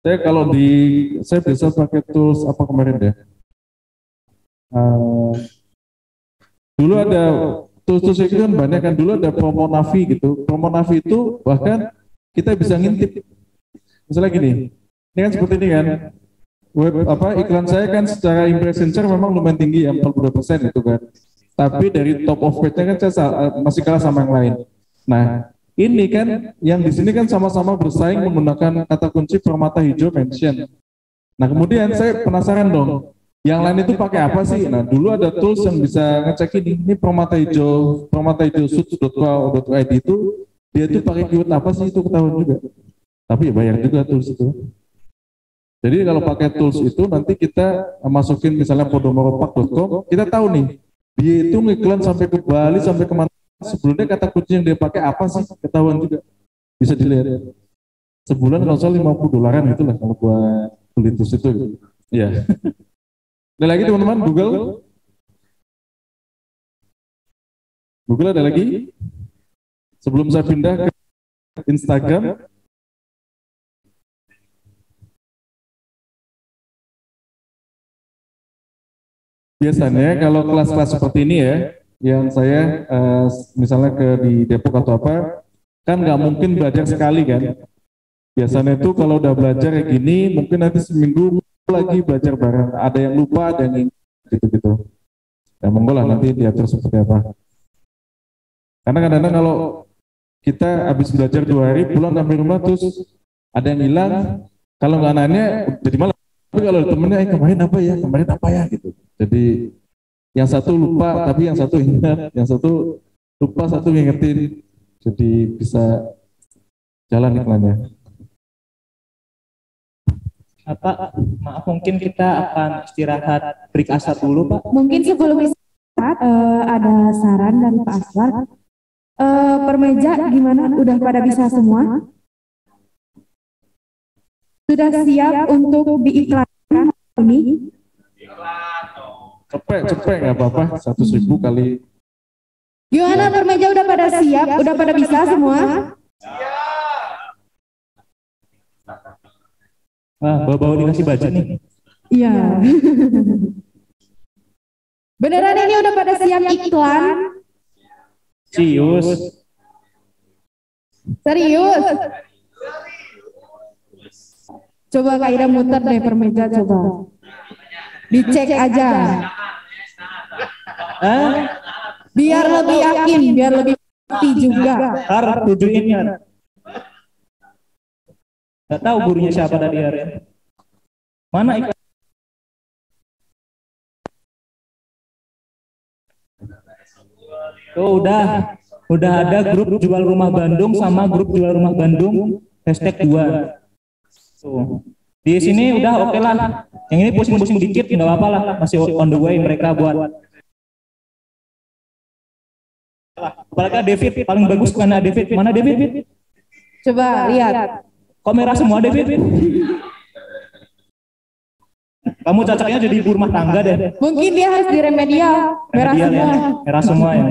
saya kalau saya bisa pakai tools apa kemarin deh. Dulu ada tools itu kan banyak kan, dulu ada Promo Navi gitu. Promo Navi itu bahkan kita bisa ngintip. Misalnya gini, ini kan seperti ini kan. Iklan saya kan secara impression share memang lumayan tinggi ya, 42% gitu kan. Tapi dari top of page-nya kan saya masih kalah sama yang lain. Nah, ini kan yang di sini kan sama-sama bersaing menggunakan kata kunci permata hijau mention. Nah, kemudian saya penasaran dong, yang lain itu pakai apa sih? Nah, dulu ada tools yang bisa ngecek ini permata hijau suits.co.id itu dia tuh pakai keyword apa sih, itu ketahuan juga. Tapi ya bayar juga tools itu. Jadi kalau pakai tools itu nanti kita masukin misalnya podomoropark.com, kita tahu nih dia itu ngiklan sampai ke Bali, sampai kemana, sebelumnya kata kunci yang dia pakai apa sih, ketahuan juga. Bisa dilihat. Sebulan kalau soal $50 gitu lah kalau buat beli tools itu. Iya. Ada lagi teman-teman Google? Google ada lagi? Sebelum saya pindah ke Instagram. biasanya kalau kelas-kelas seperti ini ya, yang saya misalnya di Depok atau apa, kan nggak mungkin belajar sekali kan. Biasanya itu kalau udah belajar kayak gini, mungkin nanti seminggu lagi belajar bareng. Ada yang lupa, ada yang gitu-gitu. Ya monggo lah nanti diatur seperti apa. Karena kadang-kadang kalau kita habis belajar 2 hari, pulang sampai rumah terus ada yang hilang, kalau nggak nanya jadi malah. Tapi kalau temennya, kemarin apa ya gitu. Jadi yang satu lupa, tapi yang satu ingat, yang satu lupa, satu ngingetin. Jadi bisa jalan iklannya. Maaf, mungkin kita akan istirahat break asar dulu, Pak. Mungkin sebelum istirahat ada saran dari Pak Aswar. Per meja gimana? Udah pada bisa semua? Sudah siap untuk diiklankan ini? Cepet nggak apa-apa, 100.000 kali. Gimana per meja udah pada siap? Udah pada bisa semua? Bawa dikasih budget nih. Iya. Beneran ini udah pada siap iklan? Serius. Coba Kak Ida muter deh per meja, coba. Dicek aja. Biar lebih yakin, biar lebih pasti juga. Ntar tunjukinnya. Gak tahu gurunya siapa tadi hari. Mana iklan? Oh, udah ada grup jual rumah Bandung sama grup jual rumah Bandung #2. Tuh. Di sini udah oke lah. Yang ini pusing-pusing dikit nggak apa-apa lah, masih on the way mereka buat. Apalagi David paling bagus mana David? Mana David? Coba lihat. Kok merah semua David? Kamu cocoknya jadi ibu rumah tangga deh. Mungkin dia harus di remedial. Merah semua. Ya. Merah semua ya.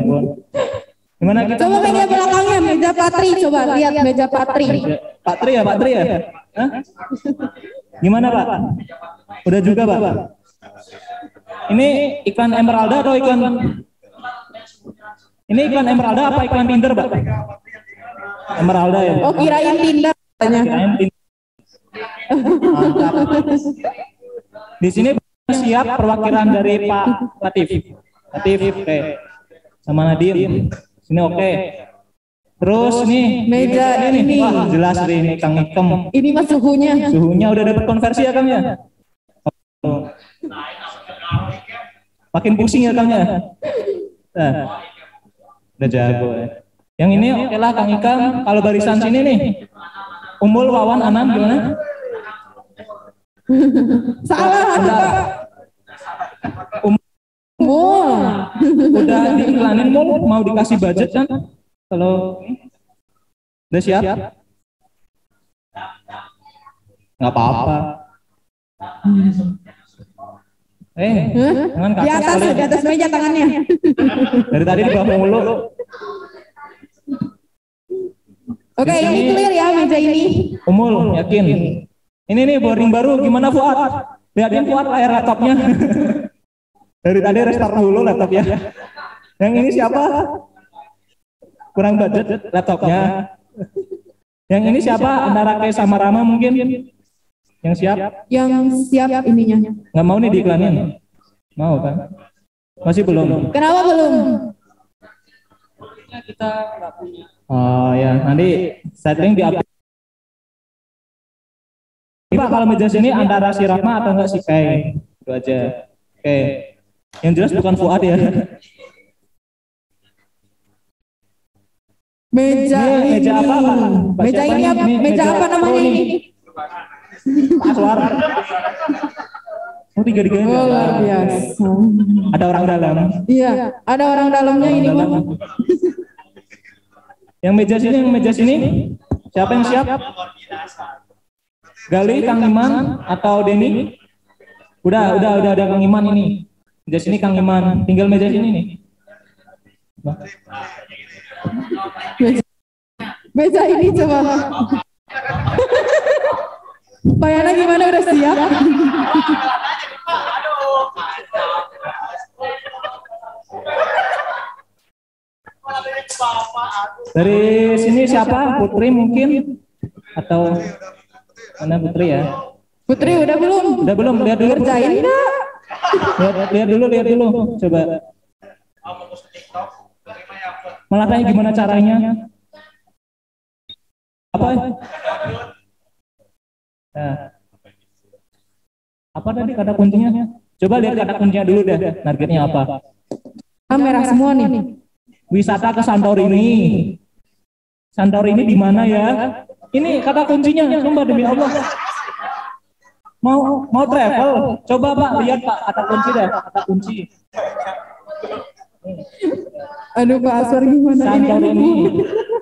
Gimana kita? Coba meja belakangnya, meja Patri. Coba lihat meja Patri. Pak Tri ya? Hah? Gimana Pak? Udah juga Pak? Ini iklan Emeralda atau iklan? Ini iklan Emeralda apa iklan Tinder Pak? Emeralda ya? Oh kirain Tinder. Kirain Tinder. Mantap. Di sini siap perwakilan dari Pak Latif, oke. Sama Nadim. Sini oke. Terus nih meja ini. Wah, jelas deh ini Kang Ikem. Ini mah suhunya. Suhunya udah dapat konversi ya Kang ya? Oh. Makin pusing ya Kang ya? Nah, udah jago ya. Yang ini oke lah Kang Ikam. Kalau barisan sini nih, Umul, Wawan, Anan gimana? Salah. Udah diiklanin mau dikasih budget kan? Kalau udah siap? Nggak apa-apa. Tangan di atas meja tangannya. Dari tadi di bawah mulu. Oke, ini clear ya meja ini. Umul, yakin. Ini nih boarding baru, gimana Fuad? Lihatin Fuad layar laptopnya. Dari tadi restart dulu laptopnya. Yang ini siapa? Kurang budget laptopnya. Yang ini siapa? Antara Kay sama Rama mungkin? Yang siap? Yang siap ininya. Nggak mau nih diiklanin? Mau kan? Masih belum? Kenapa belum? Kita nggak punya. Oh ya, nanti setting di update. Pak, kalau meja sini antara si Rama atau enggak si Kay? Itu aja. Oke. Yang jelas bukan Fuad ya. Meja apa Pak? Meja ini apa? Meja apa namanya ini? Pak Aswar. Oh, tiga-tiganya. Oh, luar biasa. Ada orang dalam. Iya, ada orang dalamnya ini Bang. Yang meja sini. Siapa yang siap? Gali, Kang Iman atau Denny? Udah ada Kang Iman ini. Meja sini Kang Iman, tinggal meja sini nih. Meja ini coba. Pak Yana gimana, udah siap? Dari sini siapa? Putri mungkin? Atau mana Putri ya? Putri udah belum? Udah belum? Lihat dulu. Kerjain enggak? Lihat dulu. Coba. Melatihnya gimana caranya? Apa? Nah. Apa tadi kata kuncinya? Coba lihat kata kuncinya dulu deh. Targetnya apa? Merah semua nih. Wisata ke Santorini. Santorini di mana ya? Ini kata kuncinya, sumpah demi Allah. Mau travel? Coba Pak, lihat Pak kata kunci deh, kata kunci. Aduh Pak Aswar gimana Santorini.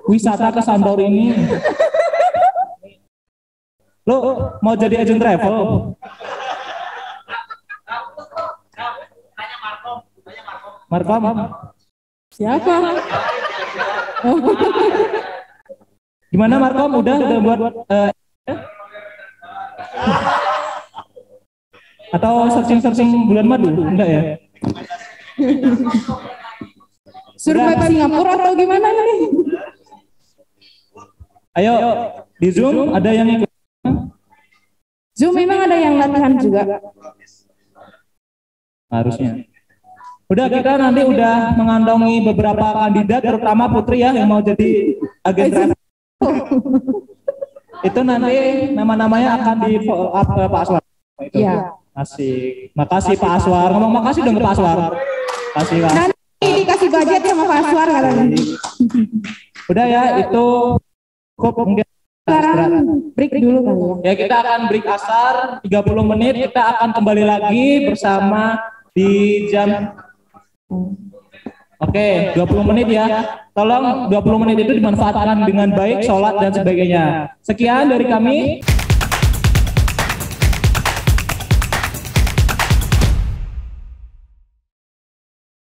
Wisata ke Santorini. Lo mau jadi agent travel? Markom. Siapa? Oh. Gimana Markom? Udah buat atau searching bulan madu? Enggak ya? Suruh map Singapura atau gimana nih? Ayo di Zoom ada yang ikut? Zoom memang ada yang latihan juga. Harusnya. Udah kita nanti udah mengantongi beberapa kandidat, terutama Putri ya yang mau jadi agen travel. Itu nanti nama-namanya akan di follow up ke Pak Aswar. Iya. Asik. Makasih Pak Aswar. Ngomong makasih dong ke Pak Aswar. Kasih Pak. Nanti dikasih budget sama Pak Aswar katanya. Udah ya, itu cukup mungkin. Sekarang break dulu kali ya. Ya kita akan break asar 30 menit. Kita akan kembali lagi bersama di jam. Oke, 20 menit ya. Tolong 20 menit itu dimanfaatkan dengan baik, sholat dan sebagainya. Sekian dari kami.